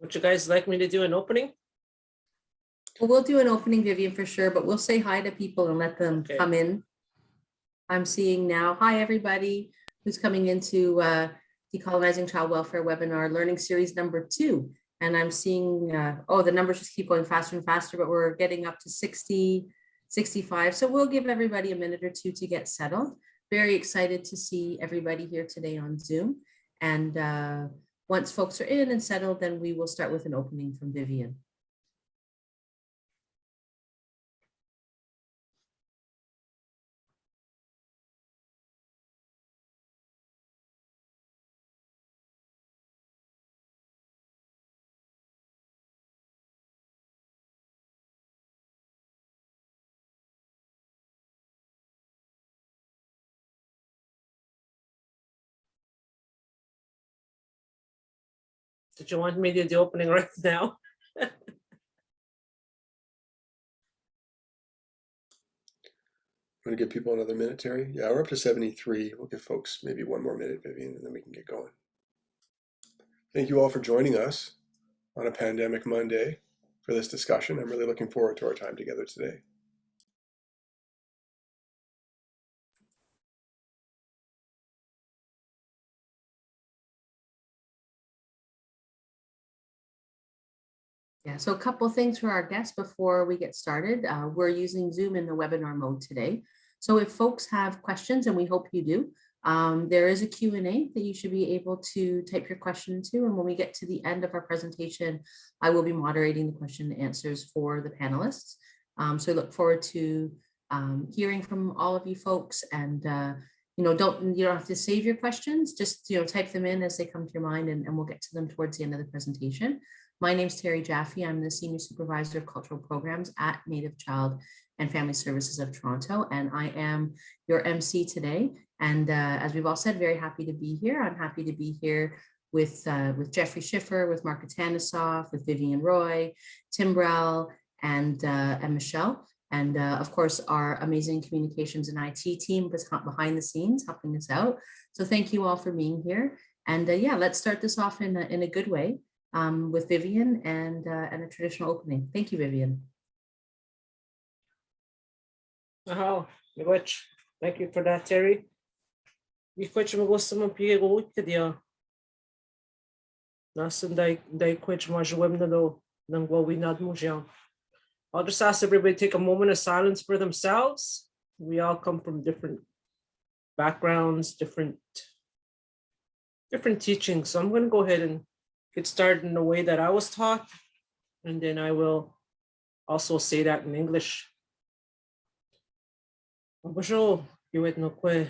Would you guys like me to do an opening? Well, we'll do an opening, Vivian, for sure, but we'll say hi to people and let them come in. I'm seeing now, hi, everybody who's coming into Decolonizing Child Welfare webinar, learning series number 2. And I'm seeing, the numbers just keep going faster and faster, but we're getting up to 60, 65. So we'll give everybody a minute or two to get settled. Very excited to see everybody here today on Zoom. And once folks are in and settled, then we will start with an opening from Vivian. Did you want me to do the opening right now? Want to give people another minute, Terry? Yeah, we're up to 73. We'll give folks maybe one more minute, Vivian, and then we can get going. Thank you all for joining us on a Pandemic Monday for this discussion. I'm really looking forward to our time together today. Yeah, so a couple of things for our guests before we get started. We're using Zoom in the webinar mode today. So if folks have questions, and we hope you do, there is a Q&A that you should be able to type your question into. And when we get to the end of our presentation, I will be moderating the question and answers for the panelists. So I look forward to hearing from all of you folks. And you don't have to save your questions, just type them in as they come to your mind, and we'll get to them towards the end of the presentation. My name is Terry Jaffe. I'm the Senior Supervisor of Cultural Programs at Native Child and Family Services of Toronto, and I am your MC today. And as we've all said, very happy to be here. I'm happy to be here with Jeffrey Schiffer, with Mark Atanasoff, with Vivian Roy, Tim Brell, and Michelle. And of course, our amazing communications and IT team was behind the scenes helping us out. So thank you all for being here. And yeah, let's start this off in a good way. With Vivian and a traditional opening. Thank you, Vivian. Oh, thank you for that, Terry. Miigwech magusto mapiego dia. Nasan dai kwech majwem na do nang wawinad mo siya. I'll just ask everybody to take a moment of silence for themselves. We all come from different backgrounds, different teachings. So I'm going to go ahead and get started in the way that I was taught, and then I will also say that in English. Mabasho, iwet no kwe,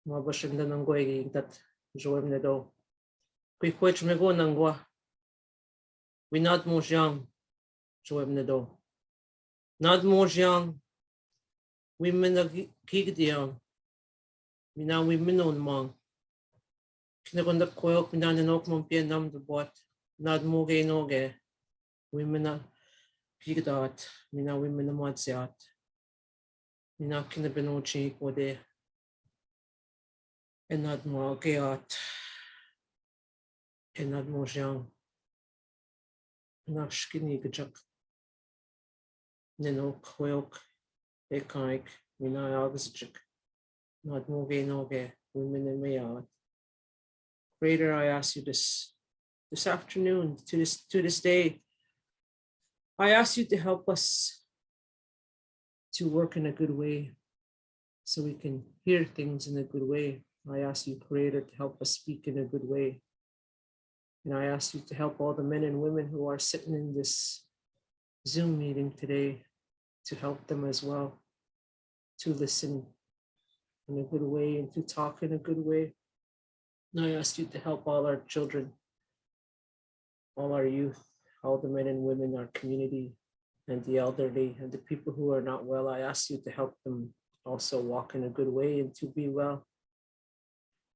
mabashin da nang kwe that joem ne do. Kwe kwech me go nangwa. We not mo young, joem ne do. Not mo young. We men a gig diang. We now we men on mang. Kinakunda koyok minanok mong pianam the bot, not moge noge, women a gigdot, mina women a modziat, mina kinabenochi ode, and not more geot, and not more young, not skinny gajak, neno koyok, ekaik, mina augustic, not moge noge, women in mayat. Creator, I ask you this afternoon, to this day, I ask you to help us to work in a good way so we can hear things in a good way. I ask you, Creator, to help us speak in a good way. And I ask you to help all the men and women who are sitting in this Zoom meeting today, to help them as well, to listen in a good way and to talk in a good way. And I ask you to help all our children, all our youth, all the men and women in our community, and the elderly, and the people who are not well. I ask you to help them also walk in a good way and to be well.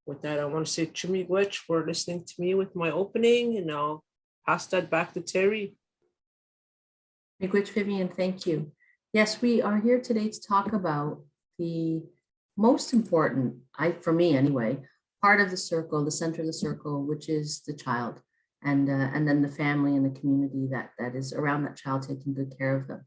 With that, I want to say Chimigwech for listening to me with my opening, and I'll pass that back to Terry. Miigwech, Vivian, thank you. Yes, we are here today to talk about the most important, for me anyway, part of the circle, the center of the circle, which is the child. and then the family and the community that is around that child, taking good care of them.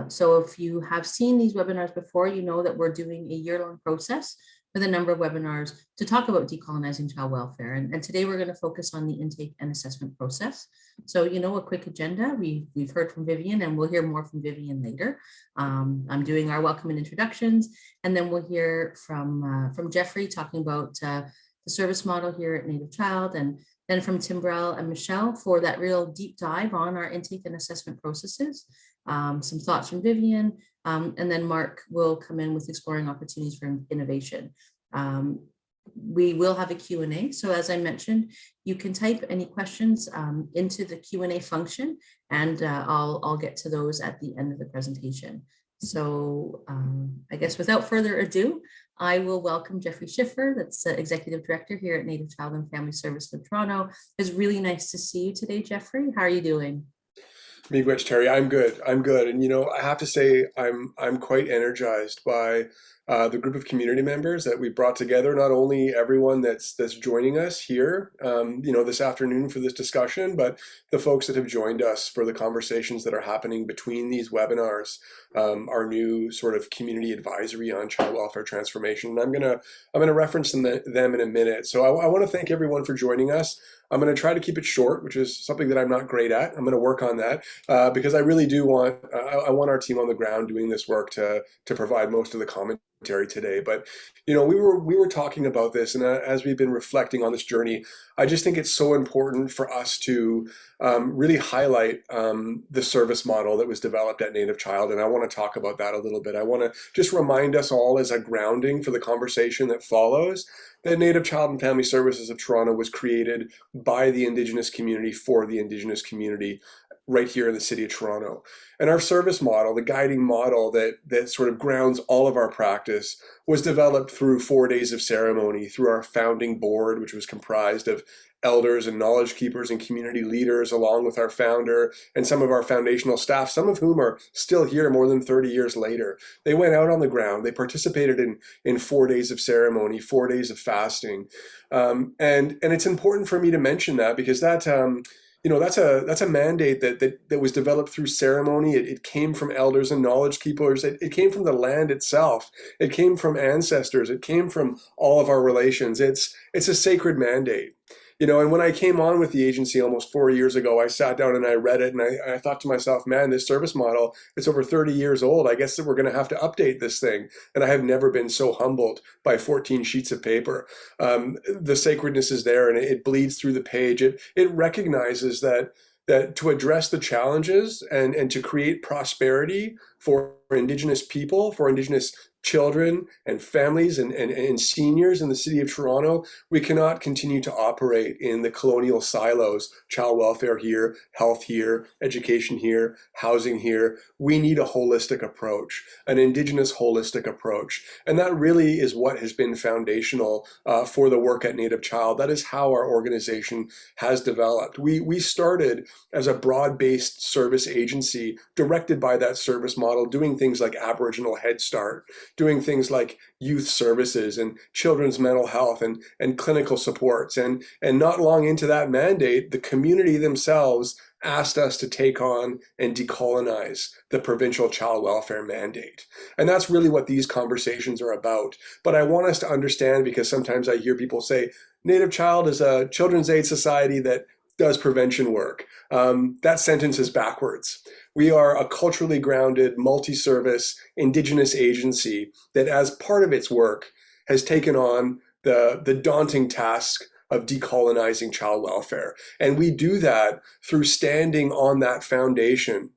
So if you have seen these webinars before, you know that we're doing a year-long process with a number of webinars to talk about decolonizing child welfare. And today we're going to focus on the intake and assessment process. So, a quick agenda. We've heard from Vivian, and we'll hear more from Vivian later. I'm doing our welcome and introductions, and then we'll hear from Jeffrey talking about the service model here at Native Child, and then from Timbrell and Michelle for that real deep dive on our intake and assessment processes. Some thoughts from Vivian, and then Mark will come in with exploring opportunities for innovation. We will have a Q&A. So as I mentioned, you can type any questions into the Q&A function, and I'll get to those at the end of the presentation. So I guess without further ado, I will welcome Jeffrey Schiffer, that's Executive Director here at Native Child and Family Services of Toronto. It's really nice to see you today, Jeffrey. How are you doing? Miigwech, Terry, I'm good. And I have to say, I'm quite energized by the group of community members that we brought together. Not only everyone that's joining us here, this afternoon for this discussion, but the folks that have joined us for the conversations that are happening between these webinars. Our new sort of community advisory on child welfare transformation. And I'm gonna reference them in a minute. So I want to thank everyone for joining us. I'm going to try to keep it short, which is something that I'm not great at. I'm going to work on that because I really do want I want our team on the ground doing this work to provide most of the commentary today. But we were talking about this, and as we've been reflecting on this journey, I just think it's so important for us to really highlight the service model that was developed at Native Child, and I want to talk about that a little bit. I want to just remind us all as a grounding for the conversation that follows that Native Child and Family Services of Toronto was created by the Indigenous community for the Indigenous community right here in the city of Toronto. And our service model, the guiding model that sort of grounds all of our practice, was developed through 4 days of ceremony, through our founding board, which was comprised of elders and knowledge keepers and community leaders, along with our founder and some of our foundational staff, some of whom are still here more than 30 years later. They went out on the ground. They participated in 4 days of ceremony, 4 days of fasting. And it's important for me to mention that because that's a mandate that was developed through ceremony. It came from elders and knowledge keepers. It came from the land itself. It came from ancestors. It came from all of our relations. It's a sacred mandate. And when I came on with the agency almost 4 years ago, I sat down and I read it, and I thought to myself, man, this service model, it's over 30 years old. I guess that we're going to have to update this thing. And I have never been so humbled by 14 sheets of paper. The sacredness is there, and it bleeds through the page. It recognizes that to address the challenges and to create prosperity for Indigenous people, for Indigenous children and families and seniors in the city of Toronto, we cannot continue to operate in the colonial silos, child welfare here, health here, education here, housing here. We need a holistic approach, an Indigenous holistic approach. And that really is what has been foundational for the work at Native Child. That is how our organization has developed. We started as a broad-based service agency directed by that service model, doing things like Aboriginal Head Start, doing things like youth services and children's mental health and clinical supports. And not long into that mandate, the community themselves asked us to take on and decolonize the provincial child welfare mandate. And that's really what these conversations are about. But I want us to understand, because sometimes I hear people say, Native Child is a children's aid society that does prevention work. That sentence is backwards. We are a culturally grounded, multi-service Indigenous agency that, as part of its work, has taken on the daunting task of decolonizing child welfare. And we do that through standing on that foundation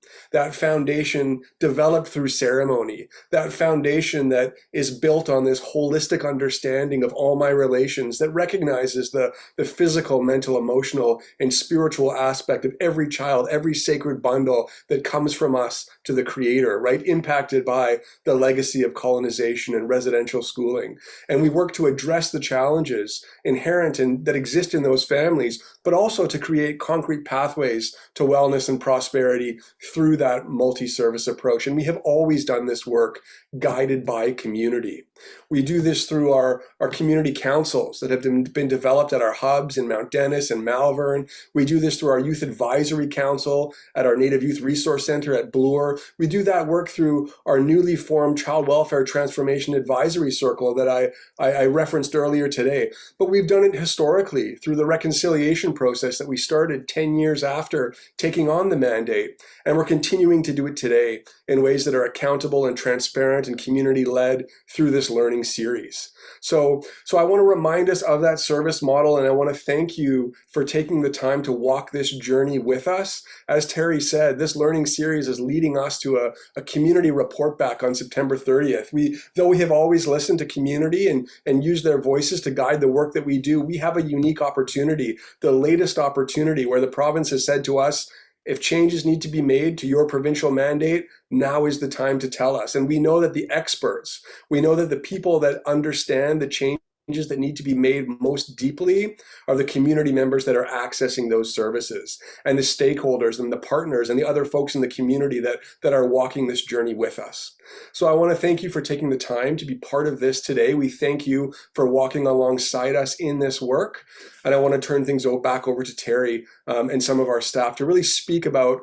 developed through ceremony, that foundation that is built on this holistic understanding of all my relations, that recognizes the physical, mental, emotional, and spiritual aspect of every child, every sacred bundle that comes from us to the Creator, right? Impacted by the legacy of colonization and residential schooling. And we work to address the challenges inherent in that exist in those families but also to create concrete pathways to wellness and prosperity through that multi-service approach. And we have always done this work guided by community. We do this through our community councils that have been developed at our hubs in Mount Dennis and Malvern. We do this through our Youth Advisory Council at our Native Youth Resource Center at Bloor. We do that work through our newly formed Child Welfare Transformation Advisory Circle that I referenced earlier today. But we've done it historically through the reconciliation process that we started 10 years after taking on the mandate. And we're continuing to do it today in ways that are accountable and transparent and community-led through this learning series. So I want to remind us of that service model, and I want to thank you for taking the time to walk this journey with us. As Terry said, this learning series is leading us to a community report back on September 30th. Though we have always listened to community and used their voices to guide the work that we do, we have a unique opportunity, the latest opportunity where the province has said to us, if changes need to be made to your provincial mandate, now is the time to tell us. And we know that the experts, we know that the people that understand the changes that need to be made most deeply are the community members that are accessing those services, and the stakeholders and the partners and the other folks in the community that are walking this journey with us. So I want to thank you for taking the time to be part of this today. We thank you for walking alongside us in this work. And I want to turn things back over to Terry and some of our staff to really speak about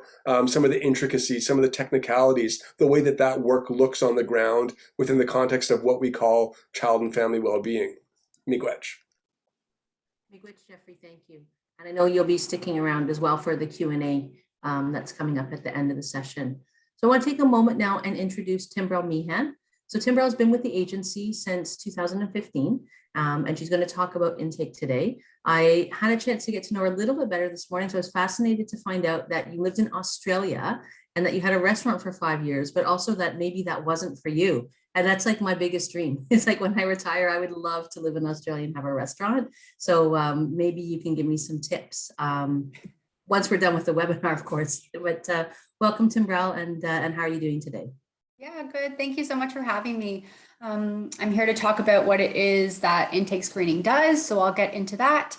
some of the intricacies, some of the technicalities, the way that work looks on the ground within the context of what we call child and family well-being. Miigwech. Miigwech, Jeffrey, thank you. And I know you'll be sticking around as well for the Q&A that's coming up at the end of the session. So I want to take a moment now and introduce Timbrel Meehan. So Timbrel has been with the agency since 2015, and she's going to talk about intake today. I had a chance to get to know her a little bit better this morning, so I was fascinated to find out that you lived in Australia and that you had a restaurant for 5 years, but also that maybe that wasn't for you. And that's like my biggest dream. It's like when I retire, I would love to live in Australia and have a restaurant. So maybe you can give me some tips once we're done with the webinar, of course. But welcome, Timbrel, and how are you doing today? Yeah, good. Thank you so much for having me. I'm here to talk about what it is that intake screening does, so I'll get into that.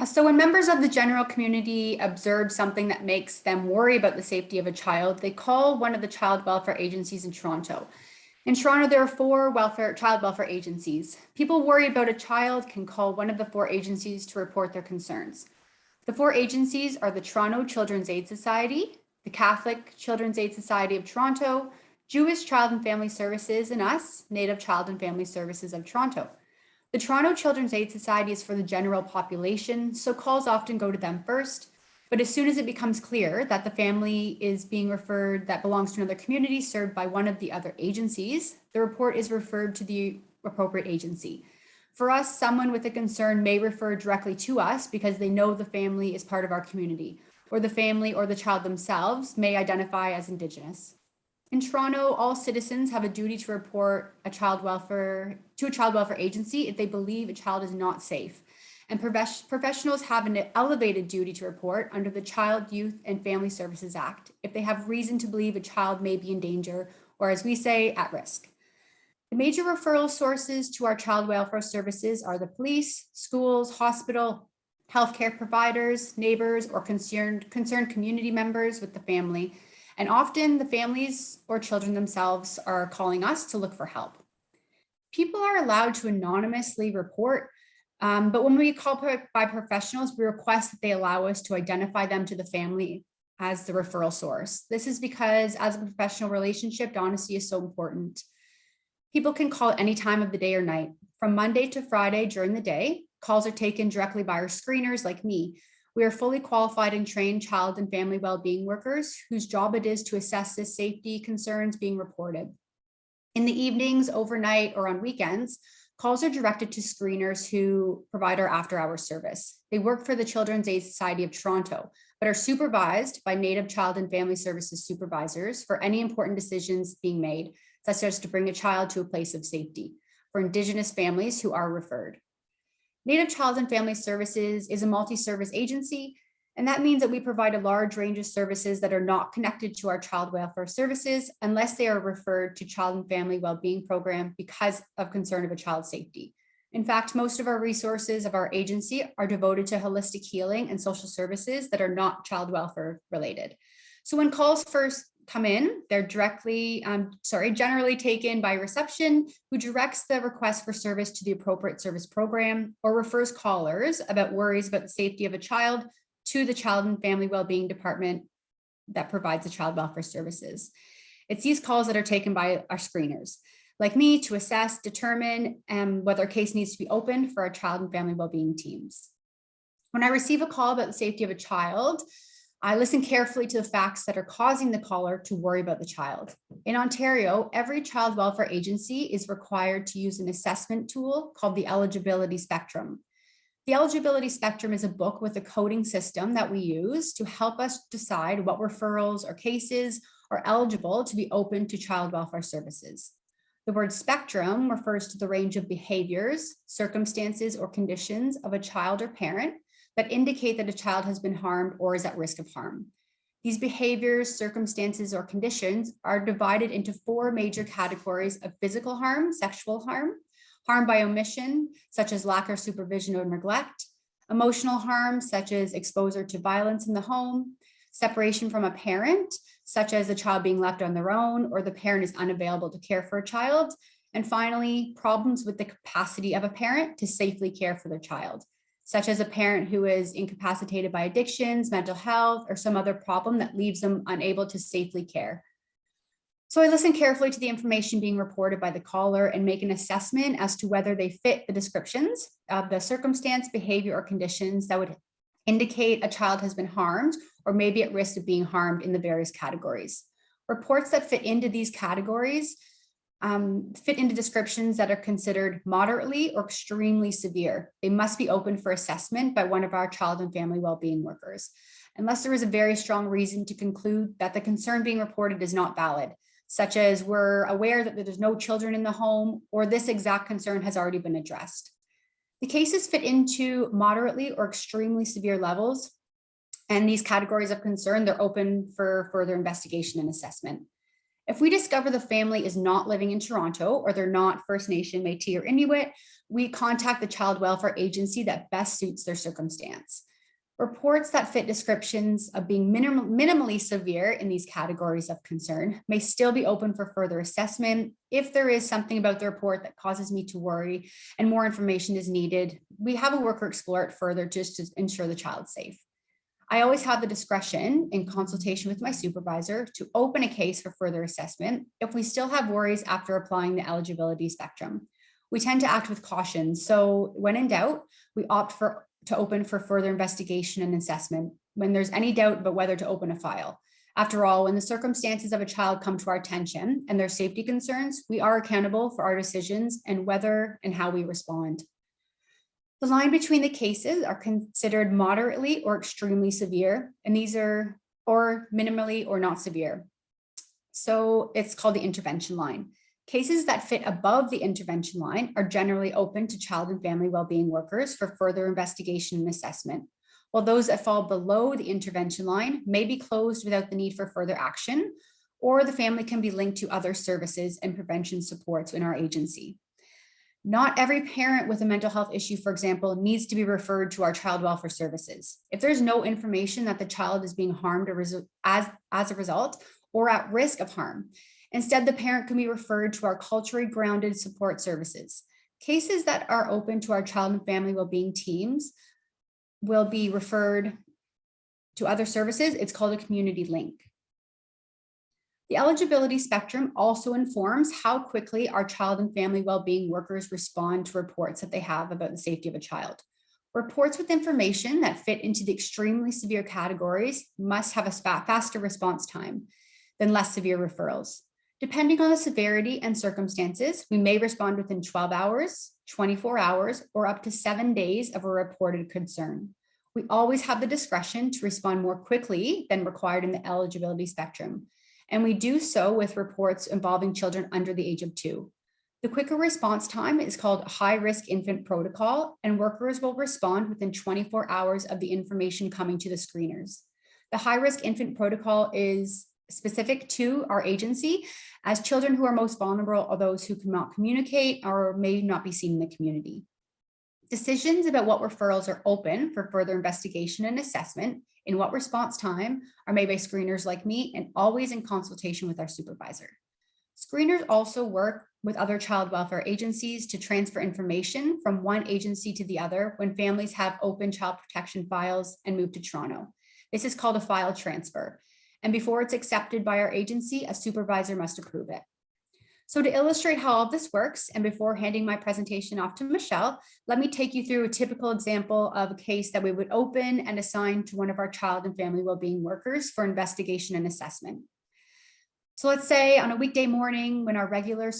So when members of the general community observe something that makes them worry about the safety of a child, they call one of the child welfare agencies in Toronto. In Toronto, there are 4 child welfare agencies. People worried about a child can call one of the 4 agencies to report their concerns. The 4 agencies are the Toronto Children's Aid Society, the Catholic Children's Aid Society of Toronto, Jewish Child and Family Services, and us, Native Child and Family Services of Toronto. The Toronto Children's Aid Society is for the general population, so calls often go to them first. But as soon as it becomes clear that the family is being referred that belongs to another community served by one of the other agencies, the report is referred to the appropriate agency. For us, someone with a concern may refer directly to us because they know the family is part of our community, or the family or the child themselves may identify as Indigenous. In Toronto, all citizens have a duty to report to a child welfare agency if they believe a child is not safe. And professionals have an elevated duty to report under the Child, Youth and Family Services Act if they have reason to believe a child may be in danger, or as we say, at risk. The major referral sources to our child welfare services are the police, schools, hospital, healthcare providers, neighbors, or concerned community members with the family. And often the families or children themselves are calling us to look for help. People are allowed to anonymously report, but when we call by professionals, we request that they allow us to identify them to the family as the referral source. This is because as a professional relationship, honesty is so important. People can call at any time of the day or night. From Monday to Friday during the day, calls are taken directly by our screeners like me. We are fully qualified and trained child and family well-being workers whose job it is to assess the safety concerns being reported. In the evenings, overnight, or on weekends, calls are directed to screeners who provide our after-hours service. They work for the Children's Aid Society of Toronto, but are supervised by Native Child and Family Services supervisors for any important decisions being made, such as to bring a child to a place of safety for Indigenous families who are referred. Native Child and Family Services is a multi-service agency, and that means that we provide a large range of services that are not connected to our child welfare services unless they are referred to Child and Family Wellbeing Program because of concern of a child's safety. In fact, most of our resources of our agency are devoted to holistic healing and social services that are not child welfare related. So when calls first come in, they're generally taken by reception, who directs the request for service to the appropriate service program or refers callers about worries about the safety of a child to the Child and Family Wellbeing Department that provides the child welfare services. It's these calls that are taken by our screeners, like me, to assess, determine whether a case needs to be opened for our child and family wellbeing teams. When I receive a call about the safety of a child, I listen carefully to the facts that are causing the caller to worry about the child. In Ontario, every child welfare agency is required to use an assessment tool called the eligibility spectrum. The eligibility spectrum is a book with a coding system that we use to help us decide what referrals or cases are eligible to be open to child welfare services. The word spectrum refers to the range of behaviors, circumstances, or conditions of a child or parent that indicate that a child has been harmed or is at risk of harm. These behaviors, circumstances, or conditions are divided into 4 major categories of physical harm, sexual harm, harm by omission, such as lack of supervision or neglect, emotional harm, such as exposure to violence in the home, separation from a parent, such as the child being left on their own or the parent is unavailable to care for a child, and finally, problems with the capacity of a parent to safely care for their child, such as a parent who is incapacitated by addictions, mental health, or some other problem that leaves them unable to safely care. So I listen carefully to the information being reported by the caller and make an assessment as to whether they fit the descriptions of the circumstance, behavior, or conditions that would indicate a child has been harmed or may be at risk of being harmed in the various categories. Reports that fit into these categories fit into descriptions that are considered moderately or extremely severe. They must be open for assessment by one of our child and family wellbeing workers, unless there is a very strong reason to conclude that the concern being reported is not valid, such as we're aware that there's no children in the home or this exact concern has already been addressed. The cases fit into moderately or extremely severe levels, and these categories of concern, they're open for further investigation and assessment. If we discover the family is not living in Toronto or they're not First Nation, Métis, or Inuit, we contact the child welfare agency that best suits their circumstance. Reports that fit descriptions of being minimally severe in these categories of concern may still be open for further assessment. If there is something about the report that causes me to worry and more information is needed, we have a worker explore it further just to ensure the child's safe. I always have the discretion, in consultation with my supervisor, to open a case for further assessment if we still have worries after applying the eligibility spectrum. We tend to act with caution, so when in doubt, we opt to open for further investigation and assessment when there's any doubt about whether to open a file. After all, when the circumstances of a child come to our attention and their safety concerns, we are accountable for our decisions and whether and how we respond. The line between the cases are considered moderately or extremely severe, and these are or minimally or not severe. So it's called the intervention line. Cases that fit above the intervention line are generally open to child and family wellbeing workers for further investigation and assessment, while those that fall below the intervention line may be closed without the need for further action, or the family can be linked to other services and prevention supports in our agency. Not every parent with a mental health issue, for example, needs to be referred to our child welfare services. If there's no information that the child is being harmed as a result or at risk of harm, instead, the parent can be referred to our culturally grounded support services. Cases that are open to our child and family wellbeing teams will be referred to other services. It's called a community link. The eligibility spectrum also informs how quickly our child and family wellbeing workers respond to reports that they have about the safety of a child. Reports with information that fit into the extremely severe categories must have a faster response time than less severe referrals. Depending on the severity and circumstances, we may respond within 12 hours, 24 hours, or up to 7 days of a reported concern. We always have the discretion to respond more quickly than required in the eligibility spectrum, and we do so with reports involving children under the age of 2. The quicker response time is called high-risk infant protocol, and workers will respond within 24 hours of the information coming to the screeners. The high-risk infant protocol is specific to our agency, as children who are most vulnerable are those who cannot communicate or may not be seen in the community. Decisions about what referrals are open for further investigation and assessment, in what response time, are made by screeners like me and always in consultation with our supervisor. Screeners also work with other child welfare agencies to transfer information from one agency to the other when families have open child protection files and move to Toronto. This is called a file transfer. And before it's accepted by our agency, a supervisor must approve it. So to illustrate how all this works, and before handing my presentation off to Michelle, let me take you through a typical example of a case that we would open and assign to one of our child and family wellbeing workers for investigation and assessment. So let's say on a weekday morning when our regular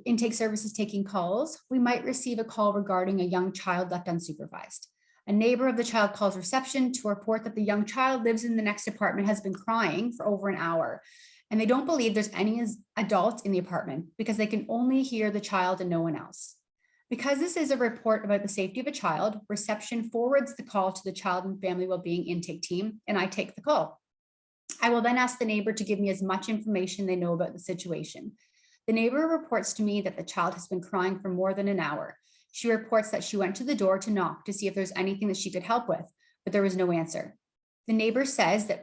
intake service is taking calls, we might receive a call regarding a young child left unsupervised. A neighbor of the child calls reception to report that the young child lives in the next apartment, has been crying for over an hour, and they don't believe there's any adults in the apartment because they can only hear the child and no one else. Because this is a report about the safety of a child, reception forwards the call to the Child and Family Wellbeing intake team, and I take the call. I will then ask the neighbor to give me as much information they know about the situation. The neighbor reports to me that the child has been crying for more than an hour. She reports that she went to the door to knock to see if there's anything that she could help with, but there was no answer. The neighbor says that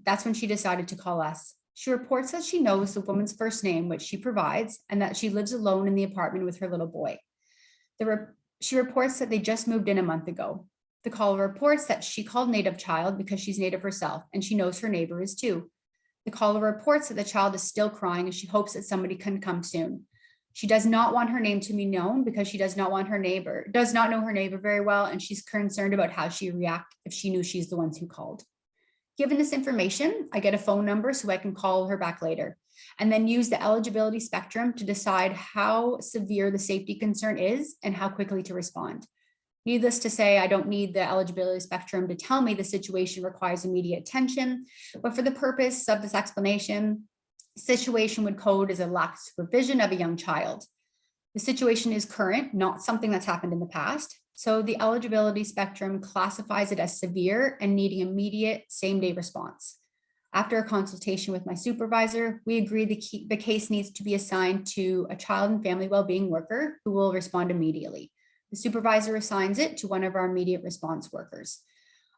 that's when she decided to call us. She reports that she knows the woman's first name, which she provides, and that she lives alone in the apartment with her little boy. She reports that they just moved in a month ago. The caller reports that she called Native child because she's Native herself, and she knows her neighbor is too. The caller reports that the child is still crying and she hopes that somebody can come soon. She does not want her name to be known because she does not know her neighbor very well, and she's concerned about how she react if she knew she's the ones who called. Given this information, I get a phone number so I can call her back later, and then use the eligibility spectrum to decide how severe the safety concern is and how quickly to respond. Needless to say, I don't need the eligibility spectrum to tell me the situation requires immediate attention, but for the purpose of this explanation, situation would code as a lack of supervision of a young child. The situation is current, not something that's happened in the past. So the eligibility spectrum classifies it as severe and needing immediate same-day response. After a consultation with my supervisor, we agree the case needs to be assigned to a child and family wellbeing worker who will respond immediately. The supervisor assigns it to one of our immediate response workers.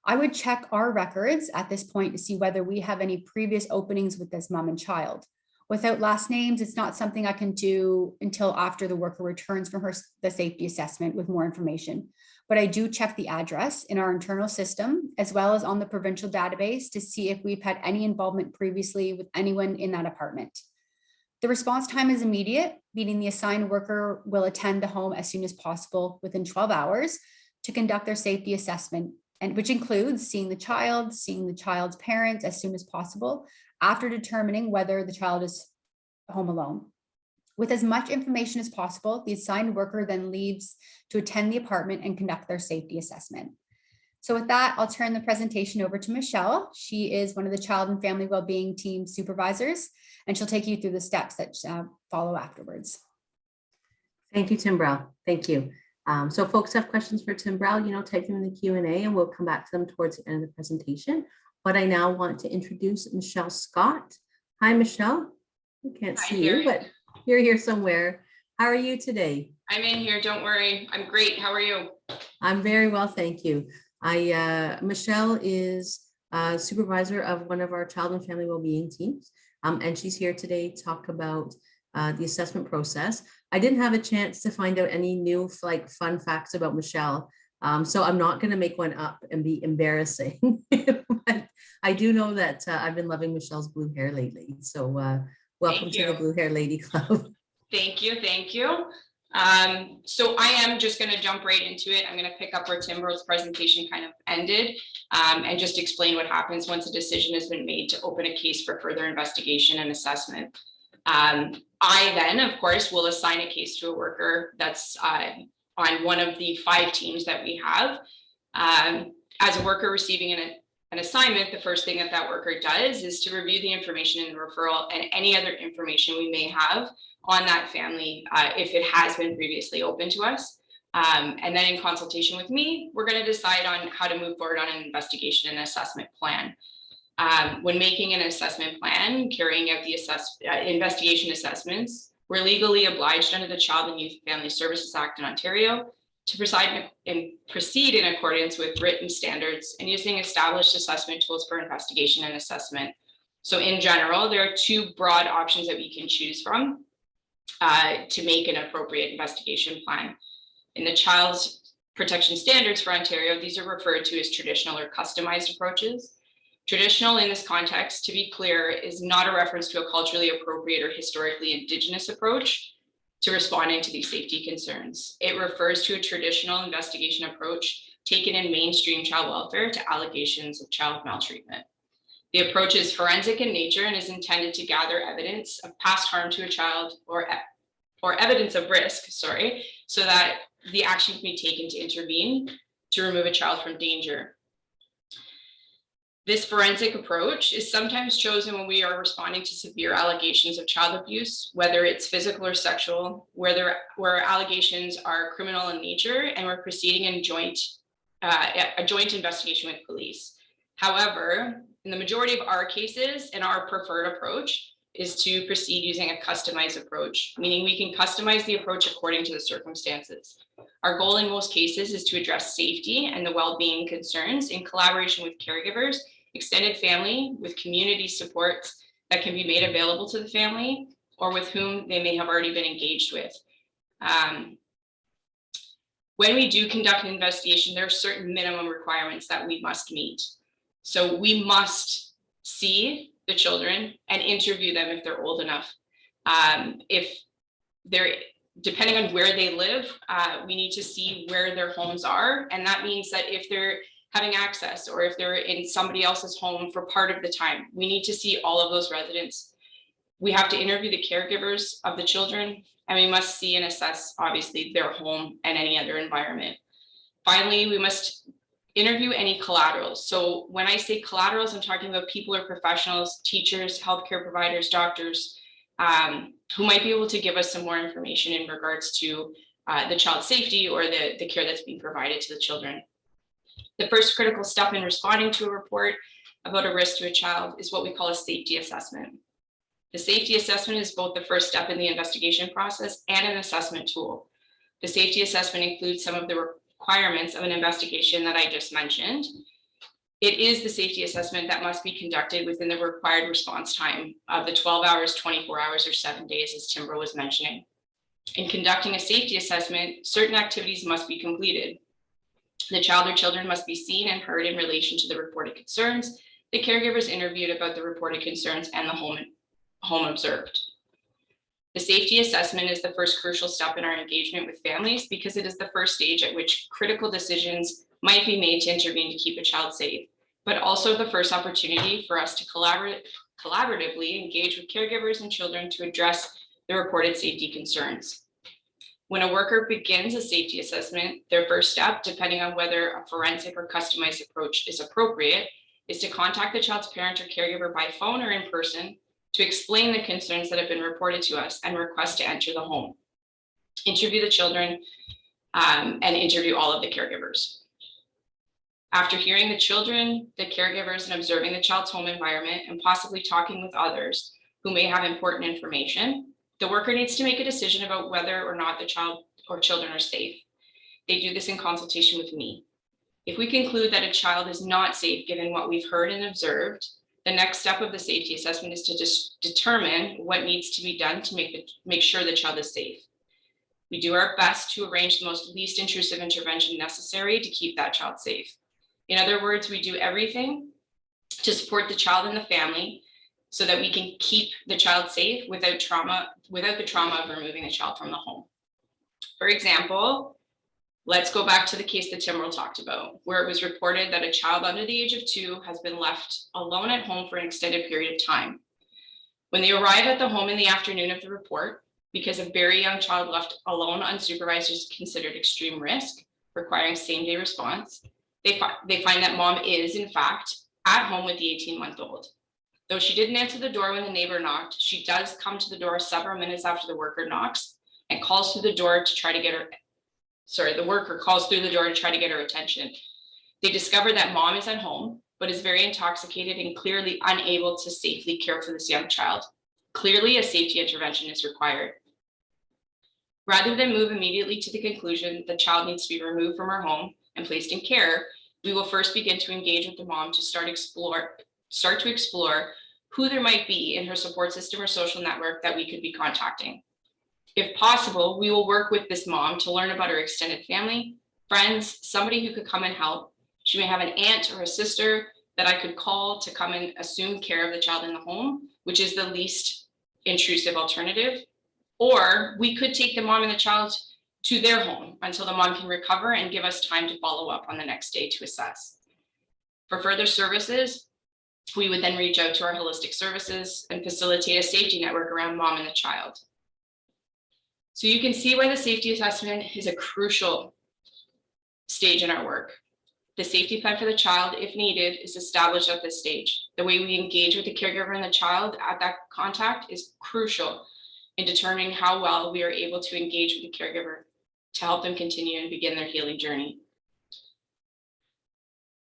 I would check our records at this point to see whether we have any previous openings with this mom and child. Without last names, it's not something I can do until after the worker returns from the safety assessment with more information. But I do check the address in our internal system, as well as on the provincial database, to see if we've had any involvement previously with anyone in that apartment. The response time is immediate, meaning the assigned worker will attend the home as soon as possible within 12 hours to conduct their safety assessment, and which includes seeing the child's parents as soon as possible, after determining whether the child is home alone. With as much information as possible, the assigned worker then leaves to attend the apartment and conduct their safety assessment. So with that, I'll turn the presentation over to Michelle. She is one of the Child and Family Wellbeing team supervisors, and she'll take you through the steps that follow afterwards. Thank you, Tim Brow. Thank you. So folks have questions for Tim Brow, type them in the Q&A and we'll come back to them towards the end of the presentation. But I now want to introduce Michelle Scott. Hi, Michelle. I can't see you, but you're here somewhere. How are you today? I'm in here. Don't worry. I'm great. How are you? I'm very well, thank you. Michelle is supervisor of one of our Child and Family Wellbeing teams, and she's here today to talk about the assessment process. I didn't have a chance to find out any new fun facts about Michelle, so I'm not going to make one up and be embarrassing. But I do know that I've been loving Michelle's blue hair lately. So welcome to the Blue Hair Lady Club. Thank you. Thank you. So I am just going to jump right into it. I'm going to pick up where Tim Brow's presentation kind of ended and just explain what happens once a decision has been made to open a case for further investigation and assessment. I then, of course, will assign a case to a worker that's on one of the 5 teams that we have. As a worker receiving an assignment, the first thing that worker does is to review the information in the referral and any other information we may have on that family if it has been previously open to us. And then in consultation with me, we're going to decide on how to move forward on an investigation and assessment plan. When making an assessment plan, carrying out the investigation assessments, we're legally obliged under the Child and Youth Family Services Act in Ontario to proceed in accordance with written standards and using established assessment tools for investigation and assessment. So in general, there are two broad options that we can choose from to make an appropriate investigation plan. In the Child Protection Standards for Ontario, these are referred to as traditional or customized approaches. Traditional in this context, to be clear, is not a reference to a culturally appropriate or historically Indigenous approach to responding to these safety concerns. It refers to a traditional investigation approach taken in mainstream child welfare to allegations of child maltreatment. The approach is forensic in nature and is intended to gather evidence of past harm to a child or evidence of risk, so that the action can be taken to intervene to remove a child from danger. This forensic approach is sometimes chosen when we are responding to severe allegations of child abuse, whether it's physical or sexual, where allegations are criminal in nature and we're proceeding in a joint investigation with police. However, in the majority of our cases, and our preferred approach is to proceed using a customized approach, meaning we can customize the approach according to the circumstances. Our goal in most cases is to address safety and the well-being concerns in collaboration with caregivers, extended family, with community supports that can be made available to the family or with whom they may have already been engaged with. When we do conduct an investigation, there are certain minimum requirements that we must meet. So we must see the children and interview them if they're old enough. If they're, depending on where they live, we need to see where their homes are. And that means that if they're having access or if they're in somebody else's home for part of the time, we need to see all of those residents. We have to interview the caregivers of the children, and we must see and assess, obviously, their home and any other environment. Finally, we must interview any collaterals. So when I say collaterals, I'm talking about people or professionals, teachers, healthcare providers, doctors, who might be able to give us some more information in regards to the child's safety or the care that's being provided to the children. The first critical step in responding to a report about a risk to a child is what we call a safety assessment. The safety assessment is both the first step in the investigation process and an assessment tool. The safety assessment includes some of the requirements of an investigation that I just mentioned. It is the safety assessment that must be conducted within the required response time of the 12 hours, 24 hours, or 7 days, as Timber was mentioning. In conducting a safety assessment, certain activities must be completed. The child or children must be seen and heard in relation to the reported concerns, the caregivers interviewed about the reported concerns, and the home observed. The safety assessment is the first crucial step in our engagement with families because it is the first stage at which critical decisions might be made to intervene to keep a child safe, but also the first opportunity for us to collaboratively engage with caregivers and children to address the reported safety concerns. When a worker begins a safety assessment, their first step, depending on whether a forensic or customized approach is appropriate, is to contact the child's parent or caregiver by phone or in person to explain the concerns that have been reported to us and request to enter the home, interview the children, and interview all of the caregivers. After hearing the children, the caregivers, and observing the child's home environment and possibly talking with others who may have important information, the worker needs to make a decision about whether or not the child or children are safe. They do this in consultation with me. If we conclude that a child is not safe given what we've heard and observed, the next step of the safety assessment is to determine what needs to be done to make sure the child is safe. We do our best to arrange the least intrusive intervention necessary to keep that child safe. In other words, we do everything to support the child and the family so that we can keep the child safe without the trauma of removing the child from the home. For example, let's go back to the case that Timber talked about, where it was reported that a child under the age of 2 has been left alone at home for an extended period of time. When they arrive at the home in the afternoon of the report, because a very young child left alone unsupervised is considered extreme risk, requiring same-day response, they find that mom is, in fact, at home with the 18-month-old. Though she didn't answer the door when the neighbor knocked, she does come to the door several minutes after the worker knocks and calls through the door to try to get her, the worker calls through the door to try to get her attention. They discover that mom is at home, but is very intoxicated and clearly unable to safely care for this young child. Clearly, a safety intervention is required. Rather than move immediately to the conclusion the child needs to be removed from her home and placed in care, we will first begin to engage with the mom to start to explore who there might be in her support system or social network that we could be contacting. If possible, we will work with this mom to learn about her extended family, friends, somebody who could come and help. She may have an aunt or a sister that I could call to come and assume care of the child in the home, which is the least intrusive alternative. Or we could take the mom and the child to their home until the mom can recover and give us time to follow up on the next day to assess. For further services, we would then reach out to our holistic services and facilitate a safety network around mom and the child. So you can see why the safety assessment is a crucial stage in our work. The safety plan for the child, if needed, is established at this stage. The way we engage with the caregiver and the child at that contact is crucial in determining how well we are able to engage with the caregiver to help them continue and begin their healing journey.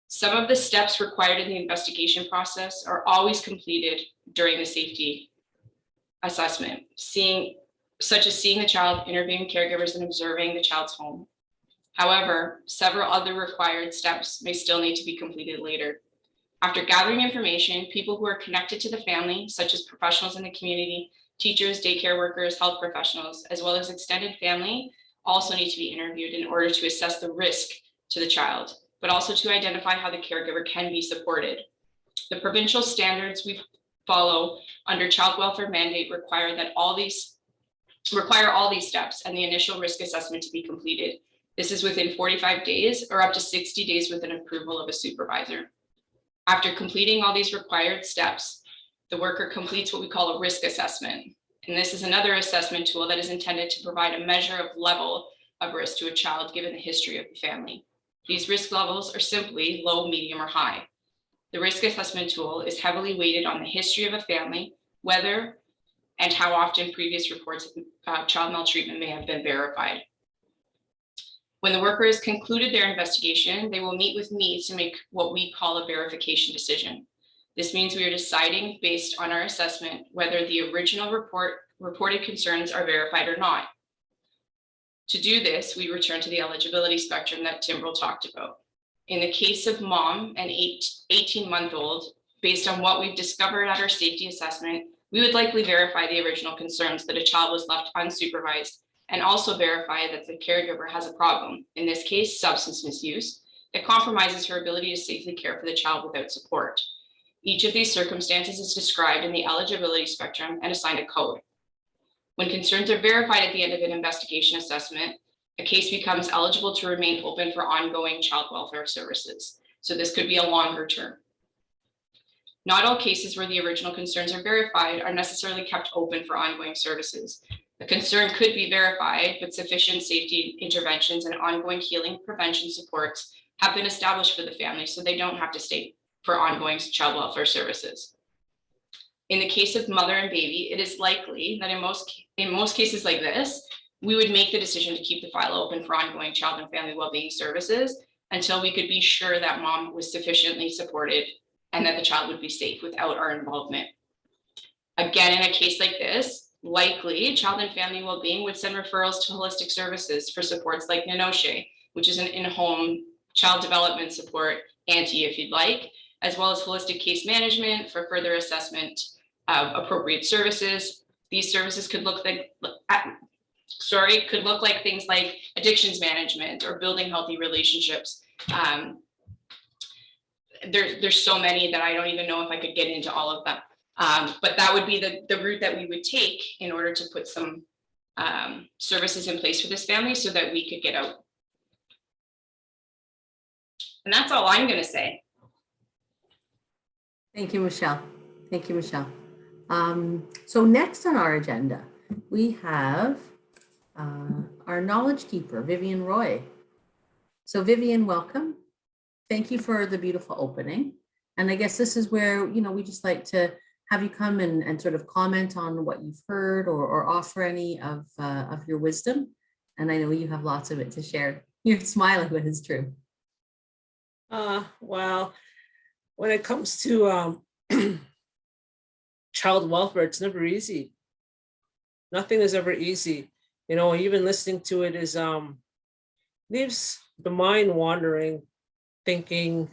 Some of the steps required in the investigation process are always completed during the safety assessment, such as seeing the child, interviewing caregivers, and observing the child's home. However, several other required steps may still need to be completed later. After gathering information, people who are connected to the family, such as professionals in the community, teachers, daycare workers, health professionals, as well as extended family, also need to be interviewed in order to assess the risk to the child, but also to identify how the caregiver can be supported. The provincial standards we follow under child welfare mandate require all these steps and the initial risk assessment to be completed. This is within 45 days or up to 60 days with an approval of a supervisor. After completing all these required steps, the worker completes what we call a risk assessment. And this is another assessment tool that is intended to provide a measure of level of risk to a child given the history of the family. These risk levels are simply low, medium, or high. The risk assessment tool is heavily weighted on the history of a family, whether and how often previous reports of child maltreatment may have been verified. When the worker has concluded their investigation, they will meet with me to make what we call a verification decision. This means we are deciding based on our assessment whether the original reported concerns are verified or not. To do this, we return to the eligibility spectrum that Timbrel talked about. In the case of mom, an 18-month-old, based on what we've discovered at our safety assessment, we would likely verify the original concerns that a child was left unsupervised and also verify that the caregiver has a problem, in this case, substance misuse, that compromises her ability to safely care for the child without support. Each of these circumstances is described in the eligibility spectrum and assigned a code. When concerns are verified at the end of an investigation assessment, a case becomes eligible to remain open for ongoing child welfare services. So this could be a longer term. Not all cases where the original concerns are verified are necessarily kept open for ongoing services. A concern could be verified, but sufficient safety interventions and ongoing healing prevention supports have been established for the family, so they don't have to stay for ongoing child welfare services. In the case of mother and baby, it is likely that in most cases like this, we would make the decision to keep the file open for ongoing child and family wellbeing services until we could be sure that mom was sufficiently supported and that the child would be safe without our involvement. Again, in a case like this, likely Child and Family Wellbeing would send referrals to holistic services for supports like Nenoshe, which is an in-home child development support, Auntie if you'd like, as well as holistic case management for further assessment of appropriate services. These services could look like things like addictions management or building healthy relationships. There's so many that I don't even know if I could get into all of them. But that would be the route that we would take in order to put some services in place for this family so that we could get out. And that's all I'm going to say. Thank you, Michelle. Thank you, Michelle. So next on our agenda, we have our knowledge keeper, Vivian Roy. So Vivian, welcome. Thank you for the beautiful opening. And I guess this is where, we just like to have you come and sort of comment on what you've heard or offer any of your wisdom. And I know you have lots of it to share. You're smiling, but it's true. Well, when it comes to child welfare, it's never easy. Nothing is ever easy. You know, even listening to it is leaves the mind wandering, thinking,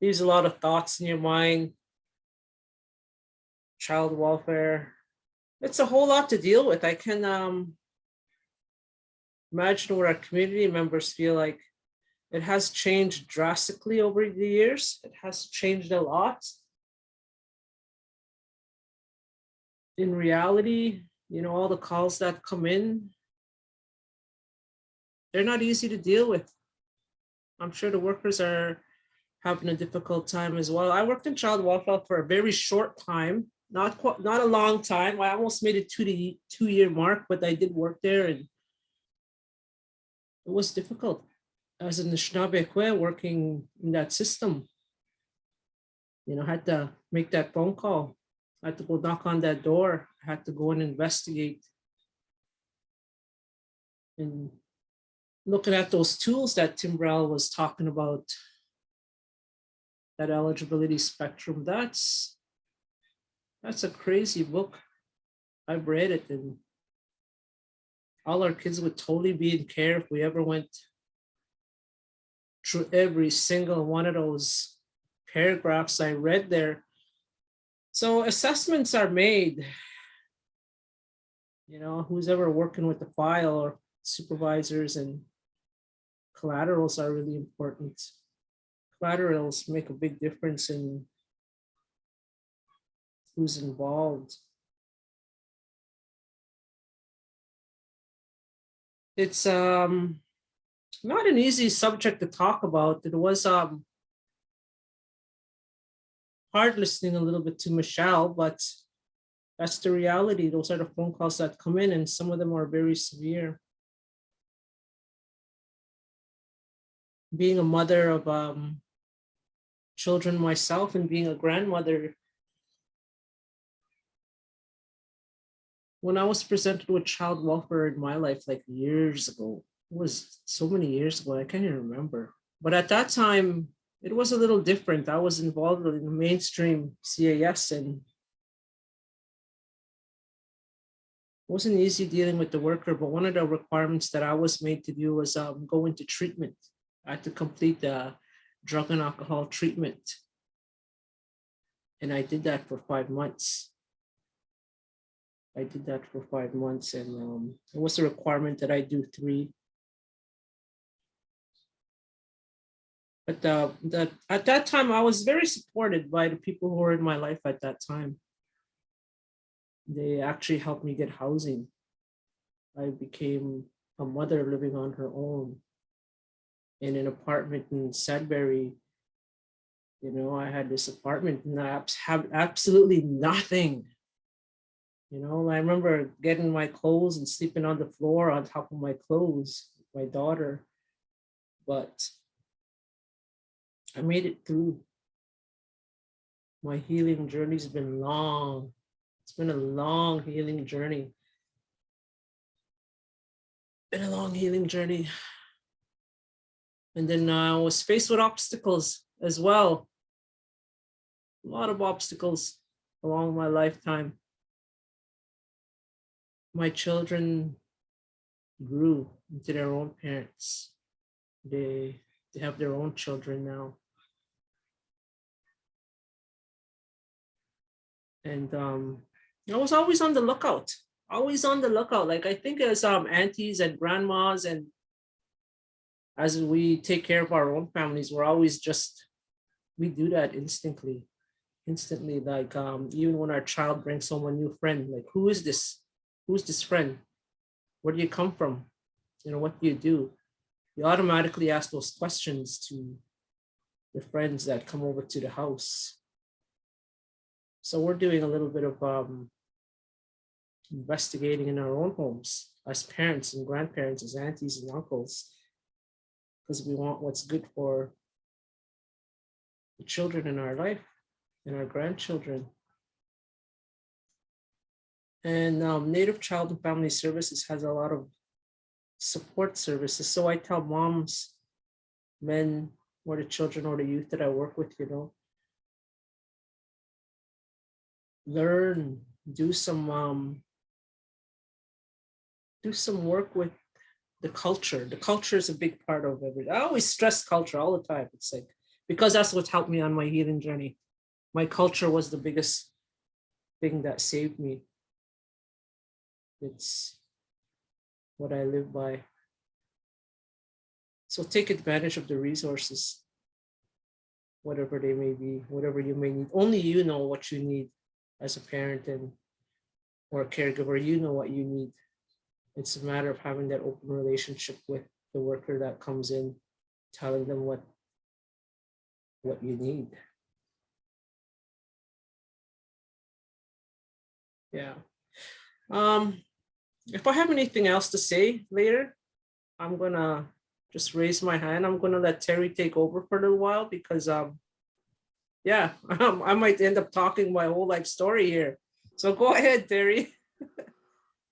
leaves a lot of thoughts in your mind. Child welfare, it's a whole lot to deal with. I can imagine what our community members feel like. It has changed drastically over the years. It has changed a lot. In reality, you know, all the calls that come in, they're not easy to deal with. I'm sure the workers are having a difficult time as well. I worked in child welfare for a very short time, not a long time. I almost made it to the 2-year mark, but I did work there, and it was difficult. As an Anishinaabe working in that system, you know, I had to make that phone call. I had to go knock on that door. I had to go and investigate. And looking at those tools that Tim Brell was talking about, that eligibility spectrum, that's a crazy book. I've read it, and all our kids would totally be in care if we ever went through every single one of those paragraphs I read there. So assessments are made. You know, who's ever working with the file, or supervisors, and collaterals are really important. Collaterals make a big difference in who's involved. It's not an easy subject to talk about. It was hard listening a little bit to Michelle, but that's the reality. Those are the phone calls that come in, and some of them are very severe. Being a mother of children myself, and being a grandmother, when I was presented with child welfare in my life, like years ago, it was so many years ago, I can't even remember. But at that time, it was a little different. I was involved in the mainstream CAS, and it wasn't easy dealing with the worker, but one of the requirements that I was made to do was go into treatment. I had to complete the drug and alcohol treatment. And I did that for 5 months. And it was a requirement that I do 3. But at that time, I was very supported by the people who were in my life at that time. They actually helped me get housing. I became a mother living on her own in an apartment in Sudbury. You know, I had this apartment and I have absolutely nothing. You know, I remember getting my clothes and sleeping on the floor on top of my clothes with my daughter. But I made it through. My healing journey's been long. It's been a long healing journey. And then I was faced with obstacles as well. A lot of obstacles along my lifetime. My children grew into their own parents. They have their own children now. And I was always on the lookout. Like, I think as aunties and grandmas, and as we take care of our own families, we do that instantly. Like even when our child brings home a new friend, like, who is this? Who's this friend? Where do you come from? You know, what do you do? You automatically ask those questions to the friends that come over to the house. So we're doing a little bit of investigating in our own homes as parents and grandparents, as aunties and uncles, because we want what's good for the children in our life and our grandchildren. And Native Child and Family Services has a lot of support services. So I tell moms, men, or the children or the youth that I work with, you know, learn, do some do some work with the culture. The culture is a big part of everything. I always stress culture all the time. It's like, because that's what helped me on my healing journey. My culture was the biggest thing that saved me. It's what I live by. So take advantage of the resources, whatever they may be, whatever you may need. Only you know what you need as a parent and or a caregiver. You know what you need. It's a matter of having that open relationship with the worker that comes in, telling them what you need. Yeah. If I have anything else to say later, I'm gonna just raise my hand. I'm gonna let Terry take over for a little while because yeah, I might end up talking my whole life story here. So go ahead, Terry.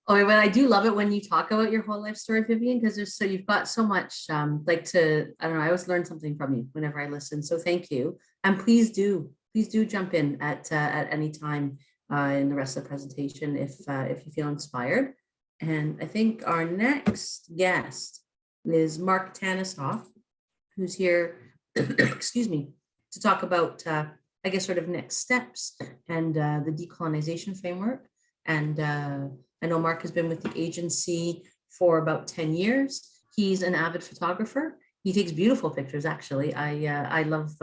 Oh, but I do love it when you talk about your whole life story, Vivian, because you've got so much I don't know, I always learn something from you whenever I listen. So thank you. And please do jump in at any time in the rest of the presentation if you feel inspired. And I think our next guest is Mark Tanisoff, who's here, excuse me, to talk about, I guess, sort of next steps and the decolonization framework. And I know Mark has been with the agency for about 10 years. He's an avid photographer. He takes beautiful pictures, actually. I love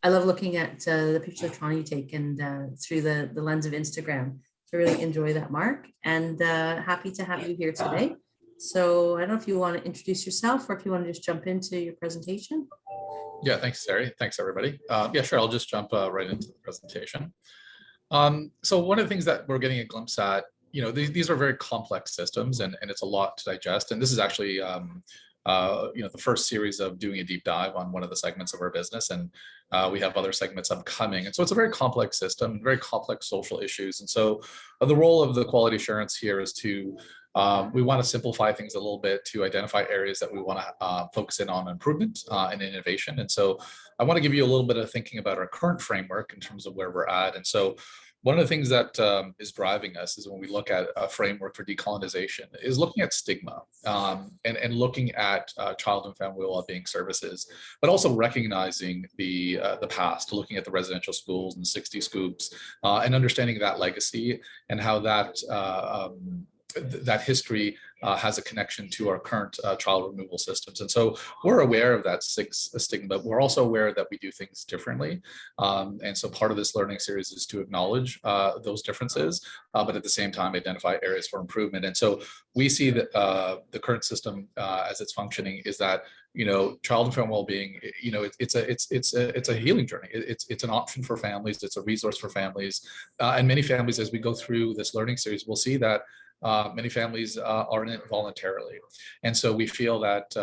looking at the pictures of Toronto you take and through the lens of Instagram. So really enjoy that, Mark, and happy to have you here today. So I don't know if you want to introduce yourself or if you want to just jump into your presentation. Yeah, thanks, Sari. Thanks, everybody. Yeah, sure, I'll just jump right into the presentation. So one of the things that we're getting a glimpse at, these are very complex systems and it's a lot to digest. And this is actually, the first series of doing a deep dive on one of the segments of our business. And we have other segments upcoming. And so it's a very complex system, very complex social issues. And so the role of the quality assurance here is to, we want to simplify things a little bit to identify areas that we want to focus in on improvement and innovation. And so I want to give you a little bit of thinking about our current framework in terms of where we're at. And so one of the things that is driving us is when we look at a framework for decolonization is looking at stigma and looking at child and family wellbeing services, but also recognizing the past, looking at the residential schools and 60 scoops and understanding that legacy and how that history has a connection to our current child removal systems. And so we're aware of that stigma, but we're also aware that we do things differently. And so part of this learning series is to acknowledge those differences, but at the same time, identify areas for improvement. And so we see that the current system as it's functioning is that, child and family wellbeing, it's a healing journey. It's an option for families. It's a resource for families. And many families, as we go through this learning series, we'll see that many families are in it voluntarily. And so we feel that,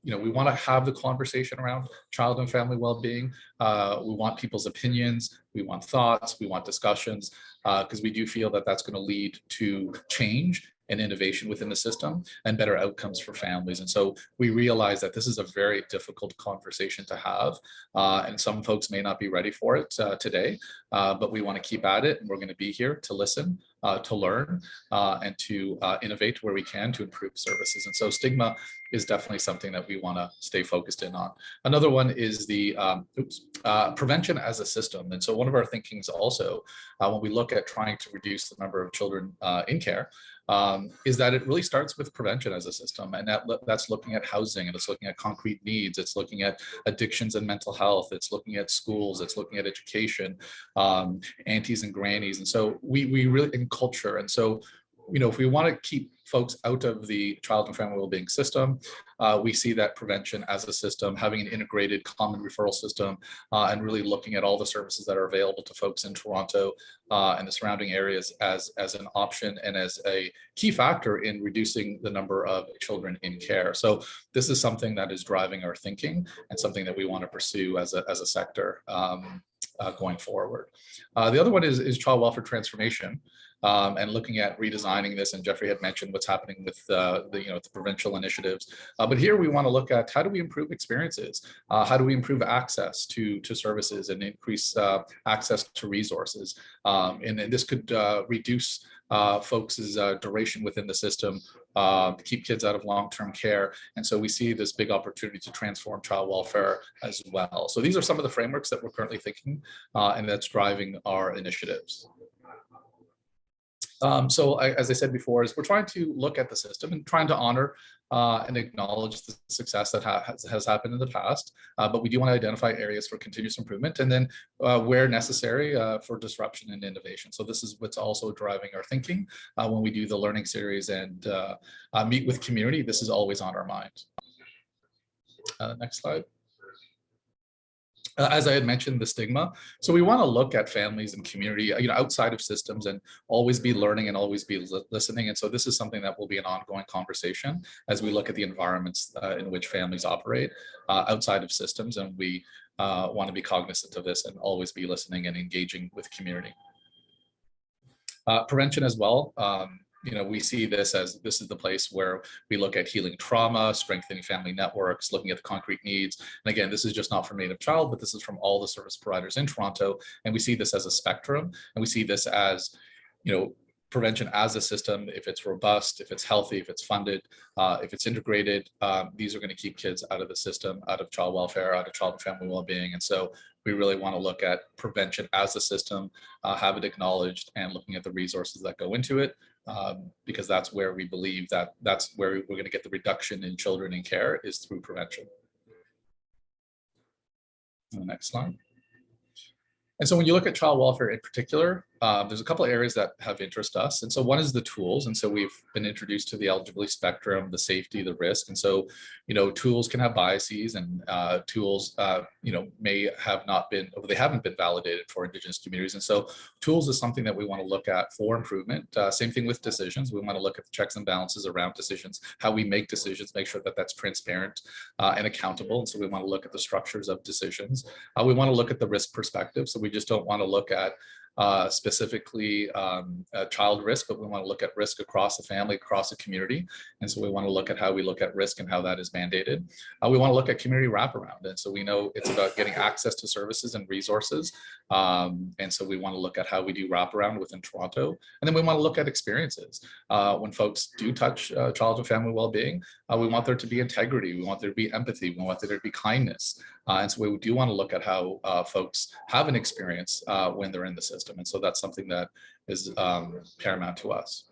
we want to have the conversation around child and family well-being. We want people's opinions, we want thoughts, we want discussions, because we do feel that that's going to lead to change and innovation within the system and better outcomes for families. And so we realize that this is a very difficult conversation to have. And some folks may not be ready for it today, but we want to keep at it. And we're going to be here to listen, to learn, and to innovate where we can to improve services. And so stigma is definitely something that we want to stay focused in on. Another one is the prevention as a system. And so one of our thinkings also, when we look at trying to reduce the number of children in care, is that it really starts with prevention as a system, and that's looking at housing, and it's looking at concrete needs, it's looking at addictions and mental health, it's looking at schools, it's looking at education, aunties and grannies, and so we really in culture. And so if we want to keep folks out of the child and family wellbeing system, we see that prevention as a system, having an integrated common referral system, and really looking at all the services that are available to folks in Toronto and the surrounding areas as an option and as a key factor in reducing the number of children in care. So this is something that is driving our thinking and something that we want to pursue as a sector going forward. The other one is child welfare transformation. And looking at redesigning this, and Jeffrey had mentioned what's happening with the provincial initiatives. But here we want to look at how do we improve experiences? How do we improve access to services and increase access to resources? And this could reduce folks' duration within the system, keep kids out of long-term care. And so we see this big opportunity to transform child welfare as well. So these are some of the frameworks that we're currently thinking, and that's driving our initiatives. As I said before, is we're trying to look at the system and trying to honor and acknowledge the success that has happened in the past, but we do want to identify areas for continuous improvement, and then where necessary for disruption and innovation. So this is what's also driving our thinking when we do the learning series and meet with community. This is always on our mind. Next slide. As I had mentioned, the stigma. So we want to look at families and community, outside of systems, and always be learning and always be listening. And so this is something that will be an ongoing conversation as we look at the environments in which families operate outside of systems. And we want to be cognizant of this and always be listening and engaging with community. Prevention as well. We see this as this is the place where we look at healing trauma, strengthening family networks, looking at the concrete needs. And again, this is just not from Native Child, but this is from all the service providers in Toronto. And we see this as a spectrum, and we see this as, prevention as a system. If it's robust, if it's healthy, if it's funded, if it's integrated, these are going to keep kids out of the system, out of child welfare, out of child and family well-being. And so we really want to look at prevention as a system, have it acknowledged, and looking at the resources that go into it, because that's where we believe that's where we're going to get the reduction in children in care is through prevention. The next slide. And so when you look at child welfare in particular, there's a couple of areas that have interest us. And so one is the tools. And so we've been introduced to the eligibility spectrum, the safety, the risk. And so, tools can have biases, and tools, may have not been, or they haven't been validated for Indigenous communities. And so tools is something that we want to look at for improvement. Same thing with decisions. We want to look at the checks and balances around decisions, how we make decisions, make sure that that's transparent and accountable. And so we want to look at the structures of decisions. We want to look at the risk perspective. So we just don't want to look at specifically child risk, but we want to look at risk across the family, across the community. And so we want to look at how we look at risk and how that is mandated. We want to look at community wraparound. And so we know it's about getting access to services and resources. And so we want to look at how we do wraparound within Toronto. And then we want to look at experiences. When folks do touch child and family well-being, we want there to be integrity. We want there to be empathy. We want there to be kindness. And so we do want to look at how folks have an experience when they're in the system. And so that's something that is paramount to us.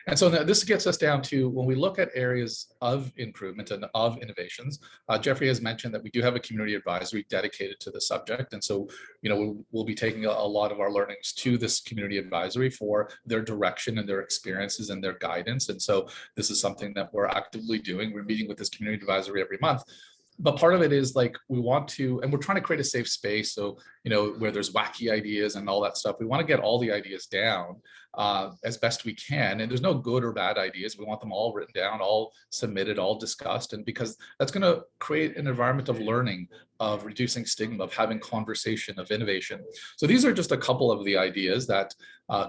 And so this gets us down to when we look at areas of improvement and of innovations. Jeffrey has mentioned that we do have a community advisory dedicated to the subject. And so, we'll be taking a lot of our learnings to this community advisory for their direction and their experiences and their guidance. And so this is something that we're actively doing. We're meeting with this community advisory every month. But part of it is like we want to, and we're trying to create a safe space. So, where there's wacky ideas and all that stuff, we want to get all the ideas down as best we can. And there's no good or bad ideas. We want them all written down, all submitted, all discussed. And because that's going to create an environment of learning, of reducing stigma, of having conversation, of innovation. So these are just a couple of the ideas that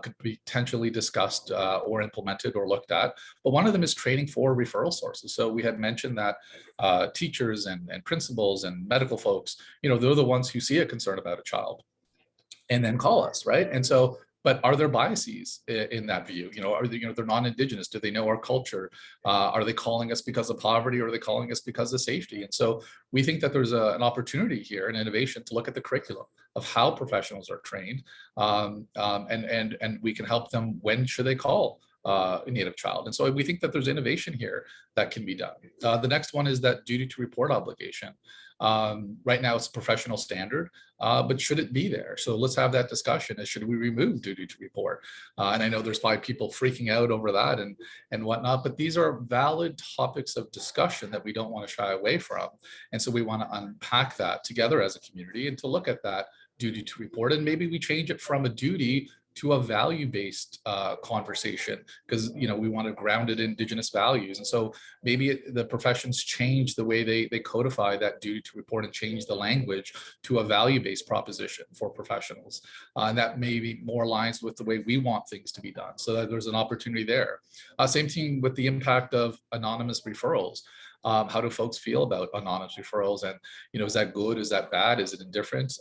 could be potentially discussed or implemented or looked at. But one of them is training for referral sources. So we had mentioned that teachers and principals and medical folks, they're the ones who see a concern about a child and then call us, right? And so, but are there biases in that view? Are they, they're non-Indigenous? Do they know our culture? Are they calling us because of poverty, or are they calling us because of safety? And so we think that there's an opportunity here, an innovation, to look at the curriculum of how professionals are trained, and we can help them. When should they call a Native child? And so we think that there's innovation here that can be done. The next one is that duty to report obligation. Right now it's a professional standard, but should it be there? So let's have that discussion. Should we remove duty to report? And I know there's probably people freaking out over that and whatnot, but these are valid topics of discussion that we don't want to shy away from. And so we want to unpack that together as a community and to look at that duty to report, and maybe we change it from a duty to a value-based conversation, because we want to ground it in Indigenous values. And so maybe the professions change the way they codify that duty to report and change the language to a value-based proposition for professionals. And that maybe more aligns with the way we want things to be done. So that there's an opportunity there. Same thing with the impact of anonymous referrals. How do folks feel about anonymous referrals? And, is that good? Is that bad? Is it indifferent?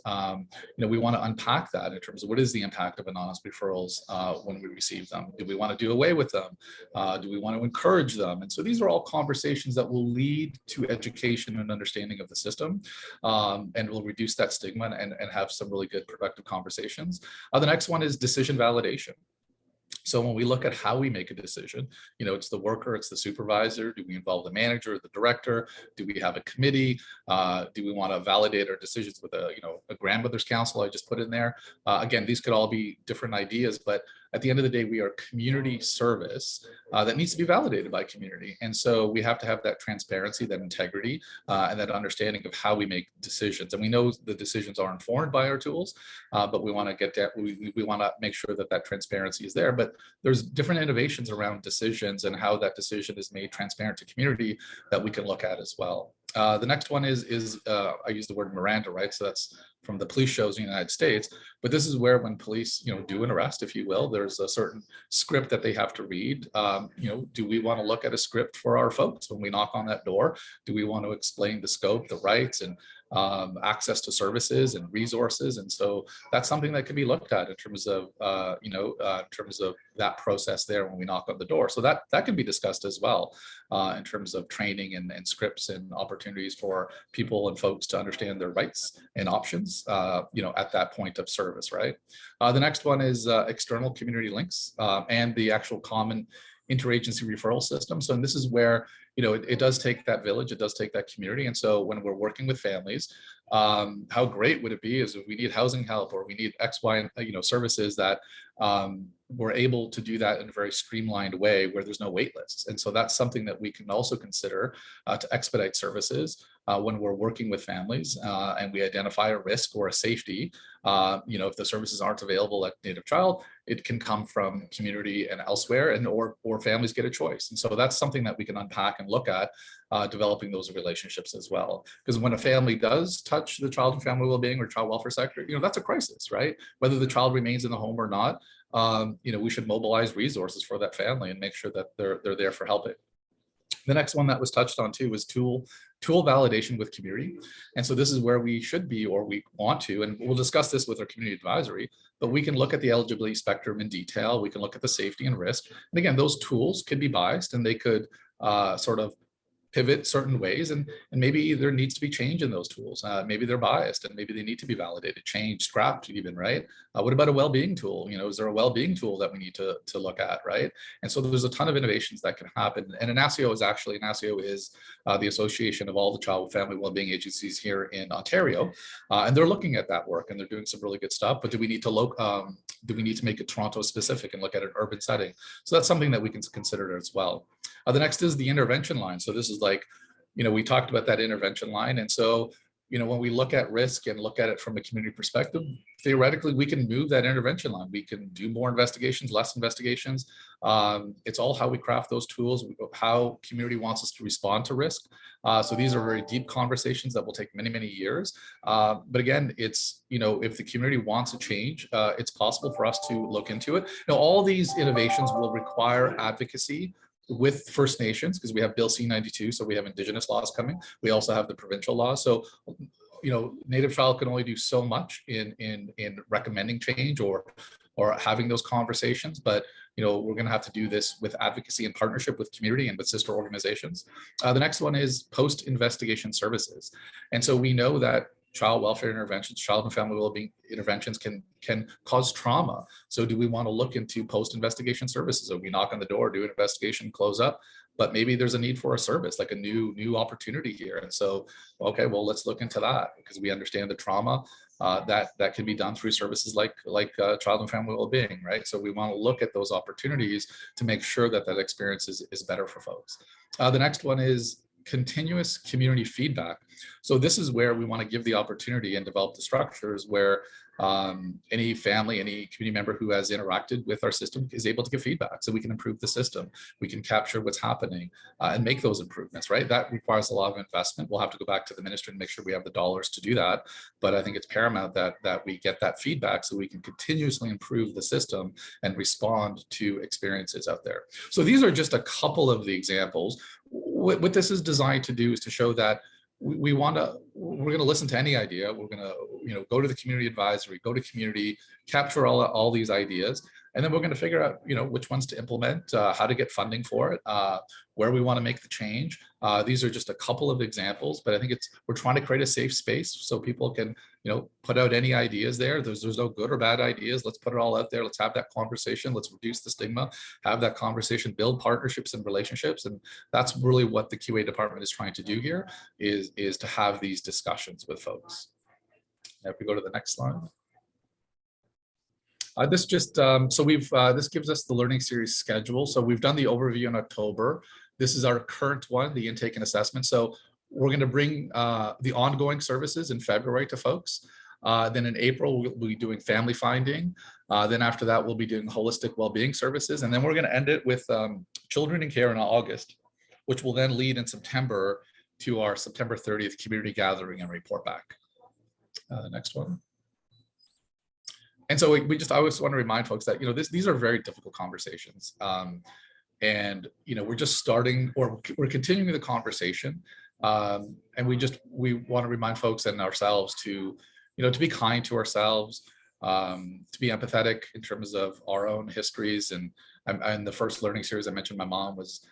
We want to unpack that in terms of what is the impact of anonymous referrals when we receive them? Do we want to do away with them? Do we want to encourage them? And so these are all conversations that will lead to education and understanding of the system, and will reduce that stigma and have some really good productive conversations. The next one is decision validation. So when we look at how we make a decision, it's the worker, it's the supervisor. Do we involve the manager, the director? Do we have a committee? Do we want to validate our decisions with a grandmother's council? I just put in there. Again, these could all be different ideas, but at the end of the day, we are community service that needs to be validated by community. And so we have to have that transparency, that integrity, and that understanding of how we make decisions. And we know the decisions are informed by our tools, but we want to get that, we want to make sure that that transparency is there. But there's different innovations around decisions and how that decision is made transparent to community that we can look at as well. The next one is I use the word Miranda, right? So that's from the police shows in the United States, but this is where when police, do an arrest, if you will, there's a certain script that they have to read. Do we want to look at a script for our folks when we knock on that door? Do we want to explain the scope, the rights, and access to services and resources? And so that's something that can be looked at in terms of, in terms of that process there when we knock on the door. So that can be discussed as well in terms of training and scripts and opportunities for people and folks to understand their rights and options, at that point of service, right? The next one is external community links and the actual common interagency referral system. So, and this is where, it does take that village, it does take that community. And so when we're working with families, how great would it be is if we need housing help or we need X, Y, and services that we're able to do that in a very streamlined way where there's no wait lists. And so that's something that we can also consider to expedite services when we're working with families and we identify a risk or a safety. If the services aren't available at Native Child, it can come from community and elsewhere, and or families get a choice. And so that's something that we can unpack and look at, developing those relationships as well. Because when a family does touch the child and family wellbeing or child welfare sector, that's a crisis, right? Whether the child remains in the home or not, we should mobilize resources for that family and make sure that they're there for helping. The next one that was touched on too was tool validation with community. And so this is where we should be, or we want to, and we'll discuss this with our community advisory, but we can look at the eligibility spectrum in detail. We can look at the safety and risk. And again, those tools could be biased and they could sort of pivot certain ways, and maybe there needs to be change in those tools. Maybe they're biased and maybe they need to be validated, changed, scrapped even, right? What about a well-being tool? Is there a well-being tool that we need to look at, right? And so there's a ton of innovations that can happen. And ASIO is the Association of all the Child and Family Wellbeing agencies here in Ontario. And they're looking at that work and they're doing some really good stuff, but do we need to make it Toronto specific and look at an urban setting? So that's something that we can consider as well. The next is the intervention line. So this is like, we talked about that intervention line. And so, when we look at risk and look at it from a community perspective, theoretically, we can move that intervention line. We can do more investigations, less investigations. It's all how we craft those tools, how community wants us to respond to risk. So these are very deep conversations that will take many, many years. But again, it's, if the community wants a change, it's possible for us to look into it. All these innovations will require advocacy with First Nations, because we have Bill C-92, so we have Indigenous laws coming. We also have the provincial laws. So, Native Child can only do so much in recommending change or having those conversations, but we're going to have to do this with advocacy and partnership with community and with sister organizations. The next one is post-investigation services. And so we know that child welfare interventions, child and family wellbeing interventions can cause trauma. So do we want to look into post-investigation services? So we knock on the door, do an investigation, close up, but maybe there's a need for a service, like a new opportunity here. And so, okay, well, let's look into that because we understand the trauma that can be done through services like child and family wellbeing, right? So we want to look at those opportunities to make sure that experience is better for folks. The next one is continuous community feedback. So this is where we want to give the opportunity and develop the structures where any family, any community member who has interacted with our system is able to give feedback, so we can improve the system. We can capture what's happening and make those improvements, right? That requires a lot of investment. We'll have to go back to the ministry and make sure we have the dollars to do that. But I think it's paramount that we get that feedback so we can continuously improve the system and respond to experiences out there. So these are just a couple of the examples. What this is designed to do is to show that we're going to listen to any idea. We're going to, go to the community advisory, go to community, capture all these ideas, and then we're going to figure out, which ones to implement, how to get funding for it, where we want to make the change. These are just a couple of examples, but I think we're trying to create a safe space so people can, put out any ideas there. There's no good or bad ideas. Let's put it all out there. Let's have that conversation. Let's reduce the stigma, have that conversation, build partnerships and relationships. And that's really what the QA department is trying to do here, is to have these discussions with folks. Now, if we go to the next slide. This just, this gives us the learning series schedule. So we've done the overview in October. This is our current one, the intake and assessment. So we're going to bring the ongoing services in February to folks. Then in April, we'll be doing family finding. Then after that, we'll be doing holistic well-being services. And then we're going to end it with children in care in August, which will then lead in September to our September 30th community gathering and report back. Next one. And so I always want to remind folks that, these are very difficult conversations. And, we're just starting, or we're continuing the conversation. And we want to remind folks and ourselves to, to be kind to ourselves, to be empathetic in terms of our own histories. And the first learning series I mentioned, my mom was,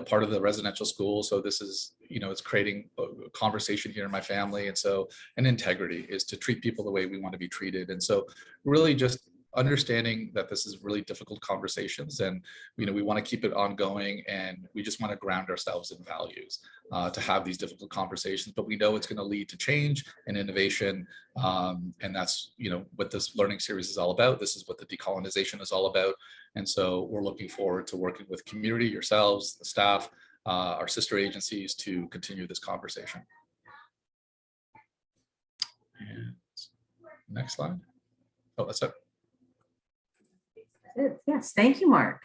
part of the residential school. So this is, it's creating a conversation here in my family. And so, and integrity is to treat people the way we want to be treated. And so really just understanding that this is really difficult conversations, and we want to keep it ongoing, and we just want to ground ourselves in values to have these difficult conversations, but we know it's going to lead to change and innovation, and that's what this learning series is all about. This is what the decolonization is all about, and so we're looking forward to working with community, yourselves, the staff, our sister agencies, to continue this conversation. And next slide. Oh, that's it. Yes, thank you, Mark.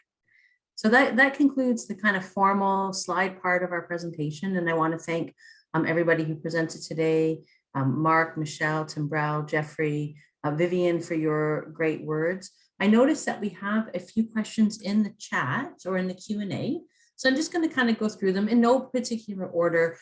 So that concludes the kind of formal slide part of our presentation. And I want to thank everybody who presented today, Mark, Michelle, Timbrell, Jeffrey, Vivian, for your great words. I noticed that we have a few questions in the chat or in the Q&A. So I'm just going to kind of go through them in no particular order.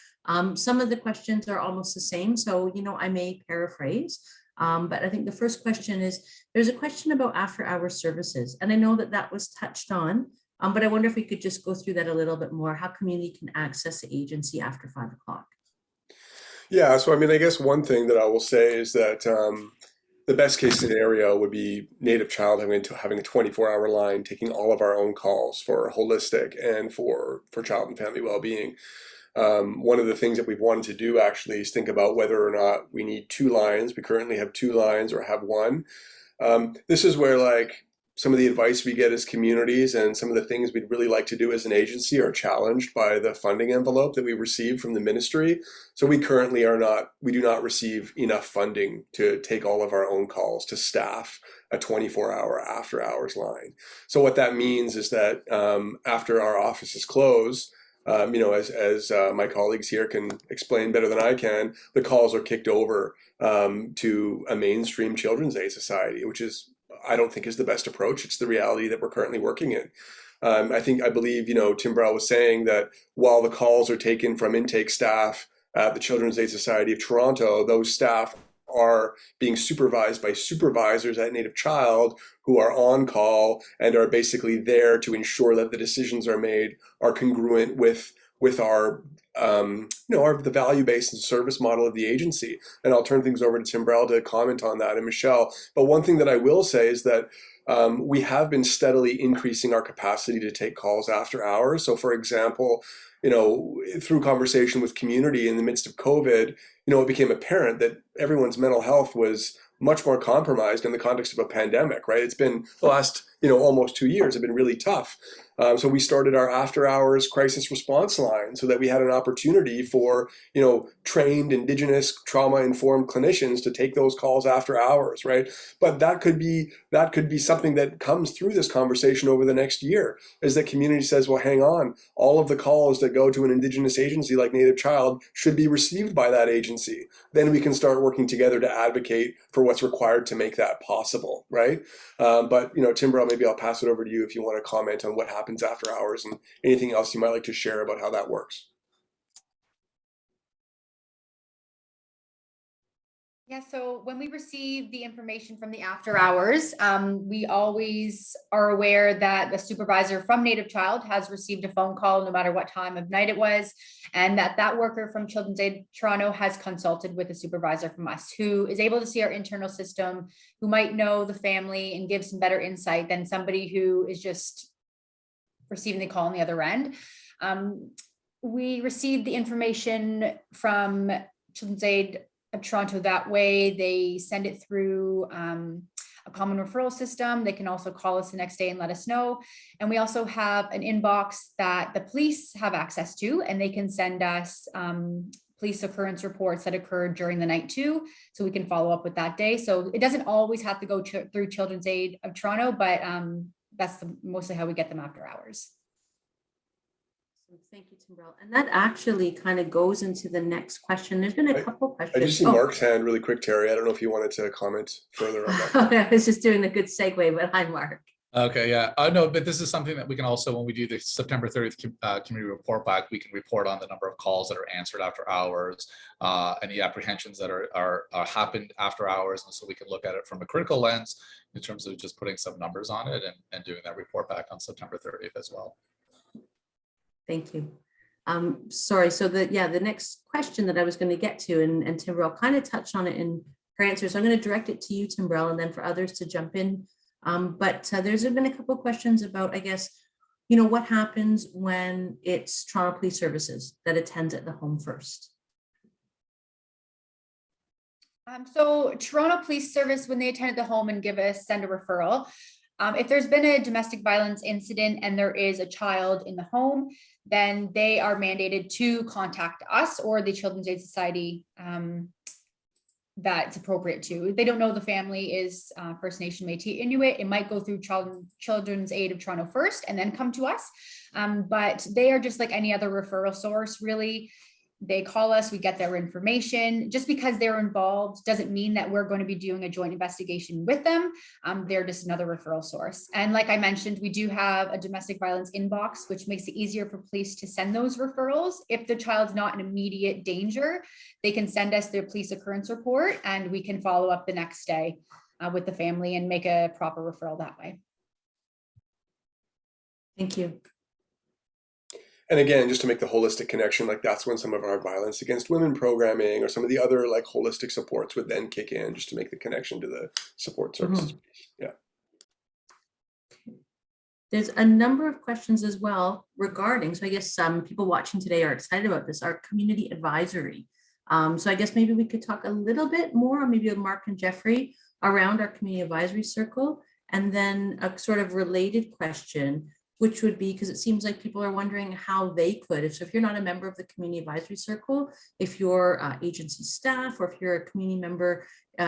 Some of the questions are almost the same, so I may paraphrase. But I think the first question is, there's a question about after-hours services. And I know that was touched on, but I wonder if we could just go through that a little bit more, how community can access the agency after 5 o'clock. Yeah, so I guess one thing that I will say is that the best case scenario would be Native Child having a 24-hour line, taking all of our own calls for holistic and for child and family well-being. One of the things that we've wanted to do actually is think about whether or not we need 2 lines. We currently have 2 lines or have 1. This is where some of the advice we get as communities and some of the things we'd really like to do as an agency are challenged by the funding envelope that we receive from the ministry. So we currently do not receive enough funding to take all of our own calls, to staff a 24-hour after hours line. So what that means is that after our offices close, as my colleagues here can explain better than I can, the calls are kicked over to a mainstream children's aid society, which I don't think is the best approach. It's the reality that we're currently working in. I believe, Timbrell was saying that while the calls are taken from intake staff at the Children's Aid Society of Toronto, those staff are being supervised by supervisors at Native Child who are on call and are basically there to ensure that the decisions are made are congruent with our the value-based and service model of the agency. And I'll turn things over to Timbrell to comment on that, and Michelle. But one thing that I will say is that we have been steadily increasing our capacity to take calls after hours. So for example, through conversation with community in the midst of COVID, it became apparent that everyone's mental health was much more compromised in the context of a pandemic, right? It's been the last, almost 2 years have been really tough. So we started our after hours crisis response line so that we had an opportunity for, trained Indigenous trauma informed clinicians to take those calls after hours, right? But that could be something that comes through this conversation over the next year, is that community says, well, hang on, all of the calls that go to an Indigenous agency like Native Child should be received by that agency. Then we can start working together to advocate for what's required to make that possible, right? But Timbrel, maybe I'll pass it over to you if you want to comment on what happens after hours and anything else you might like to share about how that works. Yeah, so when we receive the information from the after hours, we always are aware that the supervisor from Native Child has received a phone call, no matter what time of night it was, and that worker from Children's Aid Toronto has consulted with a supervisor from us who is able to see our internal system, who might know the family and give some better insight than somebody who is just receiving the call on the other end. We received the information from Children's Aid of Toronto that way. They send it through a common referral system. They can also call us the next day and let us know. And we also have an inbox that the police have access to, and they can send us police occurrence reports that occurred during the night too, so we can follow up with that day. So it doesn't always have to go through Children's Aid of Toronto, but that's mostly how we get them after hours. Thank you, Timbrel. And that actually kind of goes into the next question. There's been a couple questions. I just see Mark's hand really quick, Terry. I don't know if you wanted to comment further on that. I was just doing a good segue, but hi, Mark. Okay, yeah, no, but this is something that we can also, when we do the September 30th community report back, we can report on the number of calls that are answered after hours, any apprehensions that are happened after hours, and so we can look at it from a critical lens in terms of just putting some numbers on it and doing that report back on September 30th as well. Thank you. Sorry, so the next question that I was going to get to, and Timbrel kind of touched on it in her answer, so I'm going to direct it to you, Timbrel, and then for others to jump in. But there's been a couple of questions about, I guess, what happens when it's Toronto Police Services that attends at the home first? So Toronto Police Service, when they attend at the home and send a referral, if there's been a domestic violence incident and there is a child in the home, then they are mandated to contact us or the Children's Aid Society that it's appropriate to. They don't know the family is First Nation Métis Inuit. It might go through Children's Aid of Toronto first and then come to us. But they are just like any other referral source, really. They call us, we get their information. Just because they're involved doesn't mean that we're going to be doing a joint investigation with them. They're just another referral source. And like I mentioned, we do have a domestic violence inbox, which makes it easier for police to send those referrals. If the child's not in immediate danger, they can send us their police occurrence report and we can follow up the next day with the family and make a proper referral that way. Thank you. And again, just to make the holistic connection, like that's when some of our violence against women programming or some of the other like holistic supports would then kick in, just to make the connection to the support services. Yeah. There's a number of questions as well regarding, so I guess some people watching today are excited about this, our community advisory. So I guess maybe we could talk a little bit more, maybe with Mark and Jeffrey, around our community advisory circle, and then a sort of related question, which would be, because it seems like people are wondering how they could, if you're not a member of the community advisory circle, if you're agency staff, or if you're a community member,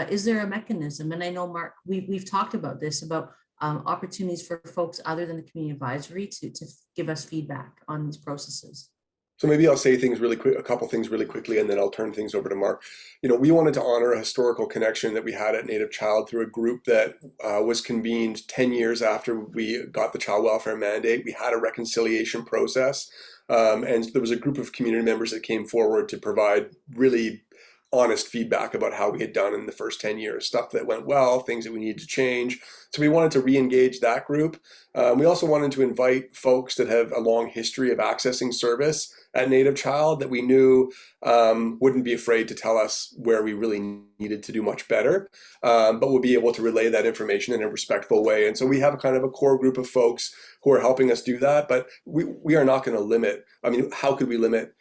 is there a mechanism? And I know, Mark, we've talked about this, about opportunities for folks other than the community advisory to give us feedback on these processes. So maybe I'll say things really quick, a couple things really quickly, and then I'll turn things over to Mark. We wanted to honor a historical connection that we had at Native Child through a group that was convened 10 years after we got the child welfare mandate. We had a reconciliation process, and there was a group of community members that came forward to provide really honest feedback about how we had done in the first 10 years, stuff that went well, things that we needed to change. So we wanted to re-engage that group. We also wanted to invite folks that have a long history of accessing service at Native Child that we knew wouldn't be afraid to tell us where we really needed to do much better, but would be able to relay that information in a respectful way. And so we have a kind of a core group of folks who are helping us do that, but we are not going to limit. I mean, how could we limit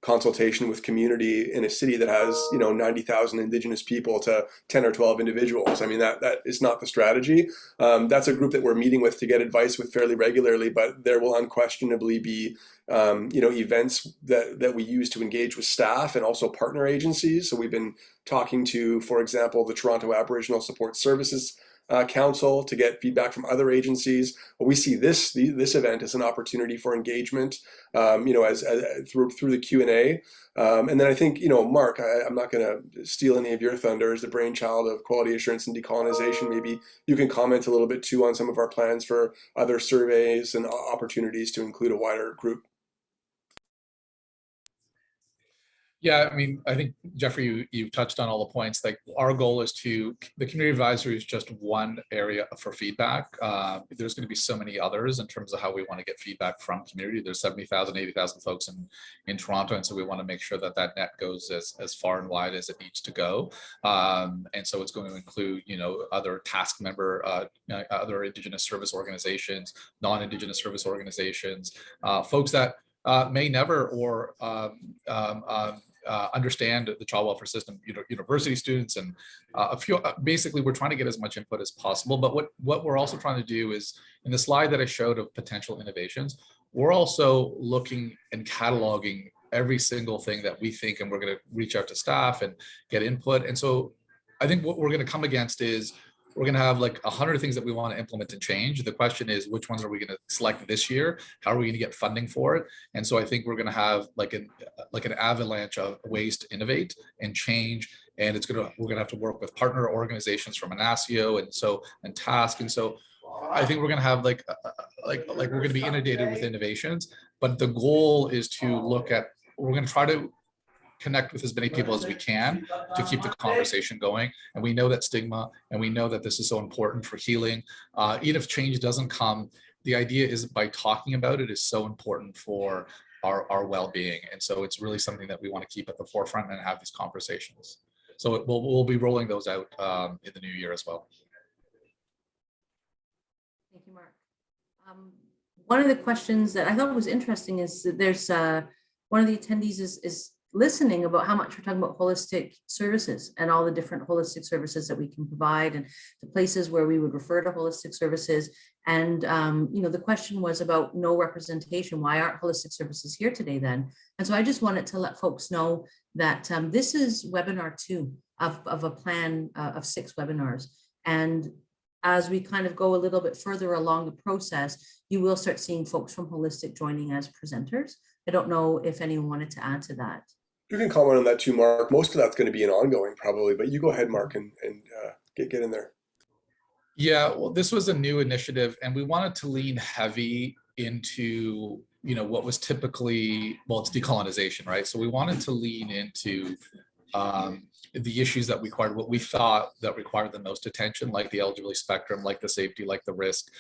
consultation with community in a city that has 90,000 Indigenous people to 10 or 12 individuals. I mean, that is not the strategy. That's a group that we're meeting with to get advice with fairly regularly, but there will unquestionably be events that we use to engage with staff and also partner agencies. So we've been talking to, for example, the Toronto Aboriginal Support Services Council to get feedback from other agencies. We see this event as an opportunity for engagement, as through the Q&A. And then I think, Mark, I'm not going to steal any of your thunder as the brainchild of quality assurance and decolonization. Maybe you can comment a little bit too on some of our plans for other surveys and opportunities to include a wider group. Yeah, I mean, I think, Jeffrey, you touched on all the points. Like, our goal is the community advisory is just one area for feedback. There's going to be so many others in terms of how we want to get feedback from community. There's 70,000, 80,000 folks in Toronto. And so we want to make sure that net goes as far and wide as it needs to go. And so it's going to include, other task member, other Indigenous service organizations, non-Indigenous service organizations, folks that may never or understand the child welfare system, university students, and a few. Basically, we're trying to get as much input as possible. But what we're also trying to do is, in the slide that I showed of potential innovations, we're also looking and cataloging every single thing that we think, and we're going to reach out to staff and get input. And so I think what we're going to come against is, we're going to have like 100 things that we want to implement and change. The question is, which ones are we going to select this year? How are we going to get funding for it? And so I think we're going to have like an avalanche of ways to innovate and change. And we're going to have to work with partner organizations from Anasio and Task. And so I think we're going to have like we're going to be inundated with innovations. But the goal is we're going to try to connect with as many people as we can to keep the conversation going. And we know that stigma, and we know that this is so important for healing. Even if change doesn't come, the idea is by talking about it is so important for our well-being. And so it's really something that we want to keep at the forefront and have these conversations. So we'll be rolling those out in the new year as well. Thank you, Mark. One of the questions that I thought was interesting is that there's one of the attendees is listening about how much we're talking about holistic services and all the different holistic services that we can provide and the places where we would refer to holistic services. And, the question was about no representation. Why aren't holistic services here today then? And so I just wanted to let folks know that this is webinar 2 of a plan of 6 webinars. And as we kind of go a little bit further along the process, you will start seeing folks from Holistic joining as presenters. I don't know if anyone wanted to add to that. You can comment on that too, Mark. Most of that's going to be an ongoing probably, but you go ahead, Mark, and get in there. Yeah, well, this was a new initiative, and we wanted to lean heavy into, what was typically, it's decolonization, right? So we wanted to lean into the issues that required what we thought that required the most attention, like the eligibility spectrum, like the safety, like the risk,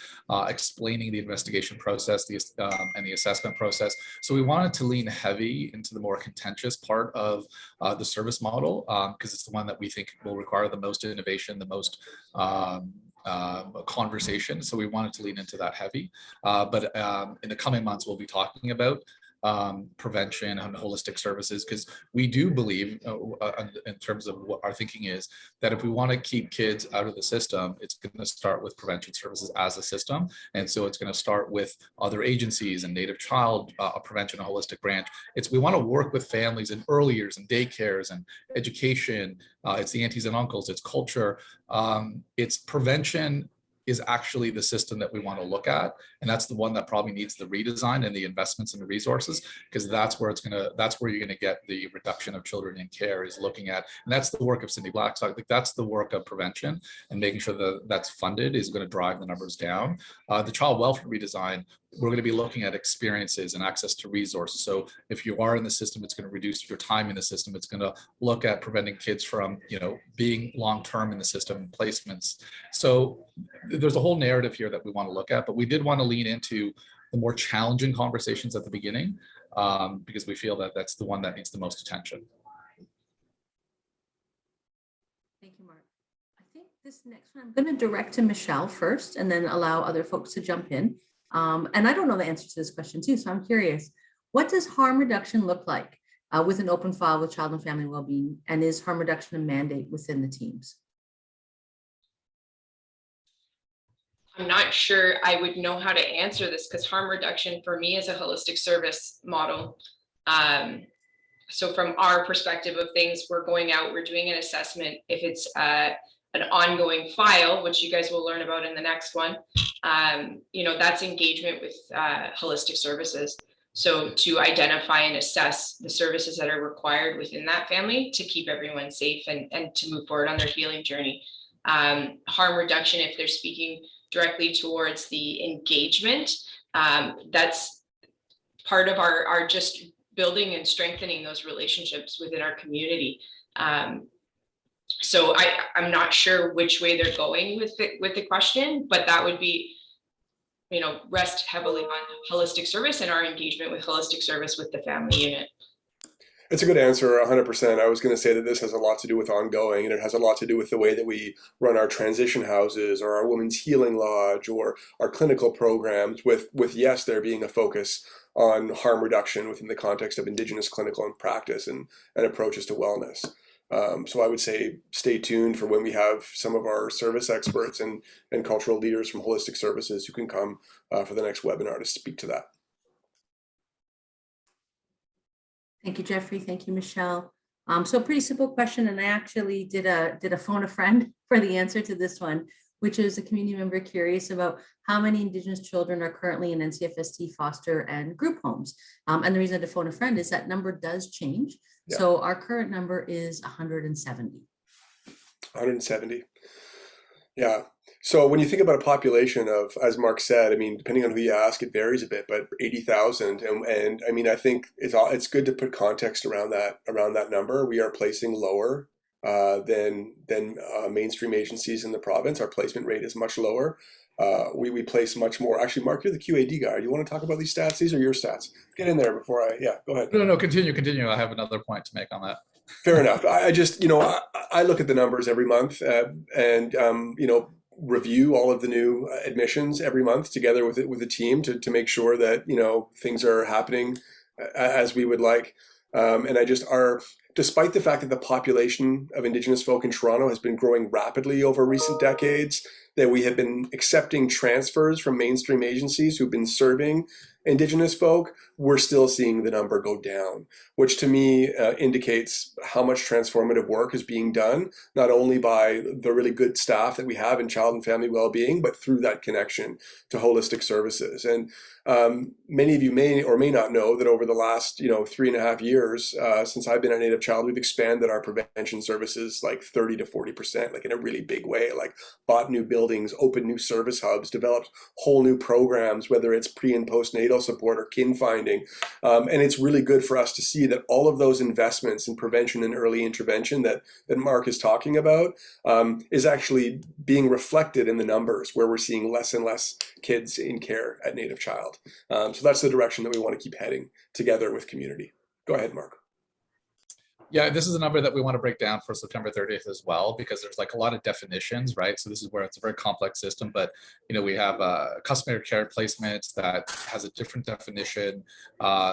explaining the investigation process, and the assessment process. So we wanted to lean heavy into the more contentious part of the service model, because it's the one that we think will require the most innovation, the most conversation. So we wanted to lean into that heavy. But in the coming months, we'll be talking about prevention and holistic services, because we do believe in terms of what our thinking is, that if we want to keep kids out of the system, it's going to start with prevention services as a system. And so it's going to start with other agencies and native child prevention, a holistic branch. We want to work with families in early years and daycares and education. It's the aunties and uncles, it's culture, it's prevention is actually the system that we want to look at. And that's the one that probably needs the redesign and the investments and the resources, because that's where you're going to get the reduction of children in care, is looking at, and that's the work of Cindy Blackstock. Like, that's the work of prevention, and making sure that that's funded is going to drive the numbers down. The child welfare redesign, we're going to be looking at experiences and access to resources. So if you are in the system, it's going to reduce your time in the system. It's going to look at preventing kids from, being long-term in the system, placements. So there's a whole narrative here that we want to look at, but we did want to lean into the more challenging conversations at the beginning, because we feel that that's the one that needs the most attention. Thank you, Mark. I think this next one, I'm going to direct to Michelle first, and then allow other folks to jump in. And I don't know the answer to this question too, so I'm curious. What does harm reduction look like? with an open file with Child and Family Wellbeing? And is harm reduction a mandate within the teams? I'm not sure I would know how to answer this because harm reduction for me is a holistic service model. So from our perspective of things, we're going out, we're doing an assessment. If it's an ongoing file, which you guys will learn about in the next one, that's engagement with holistic services. So to identify and assess the services that are required within that family to keep everyone safe and to move forward on their healing journey. Harm reduction, if they're speaking directly towards the engagement, that's part of our just building and strengthening those relationships within our community. So I'm not sure which way they're going with the question, but that would be, rest heavily on holistic service and our engagement with holistic service with the family unit. It's a good answer, 100%. I was going to say that this has a lot to do with ongoing, and it has a lot to do with the way that we run our transition houses or our women's healing lodge or our clinical programs with yes, there being a focus on harm reduction within the context of Indigenous clinical and practice and approaches to wellness. So I would say stay tuned for when we have some of our service experts and cultural leaders from holistic services who can come for the next webinar to speak to that. Thank you, Jeffrey. Thank you, Michelle. So a pretty simple question, and I actually did a phone a friend for the answer to this one, which is a community member curious about how many Indigenous children are currently in NCFST foster and group homes. And the reason I did phone a friend is that number does change. Yeah. So our current number is 170. 170. Yeah. So when you think about a population of, as Mark said, I mean, depending on who you ask, it varies a bit, but 80,000. And I mean, I think it's good to put context around that number. We are placing lower than mainstream agencies in the province. Our placement rate is much lower. We place much more. Actually, Mark, you're the QAD guy. Do you want to talk about these stats? These are your stats. Get in there before go ahead. No, continue. I have another point to make on that. Fair enough. I just, I look at the numbers every month and review all of the new admissions every month together with the team to make sure that, things are happening as we would like. And despite the fact that the population of Indigenous folk in Toronto has been growing rapidly over recent decades, that we have been accepting transfers from mainstream agencies who've been serving Indigenous folk, we're still seeing the number go down, which to me indicates how much transformative work is being done, not only by the really good staff that we have in Child and Family Wellbeing, but through that connection to holistic services. And many of you may or may not know that over the last 3.5 years since I've been a Native Child, we've expanded our prevention services like 30 to 40%, like in a really big way, like bought new buildings, opened new service hubs, developed whole new programs, whether it's pre and postnatal support or kin finding. And it's really good for us to see that all of those investments in prevention and early intervention that Mark is talking about is actually being reflected in the numbers where we're seeing less and less kids in care at Native Child. So that's the direction that we want to keep heading together with community. Go ahead, Mark. Yeah, this is a number that we want to break down for September 30th as well, because there's like a lot of definitions, right? So this is where it's a very complex system, but we have customary care placements that has a different definition.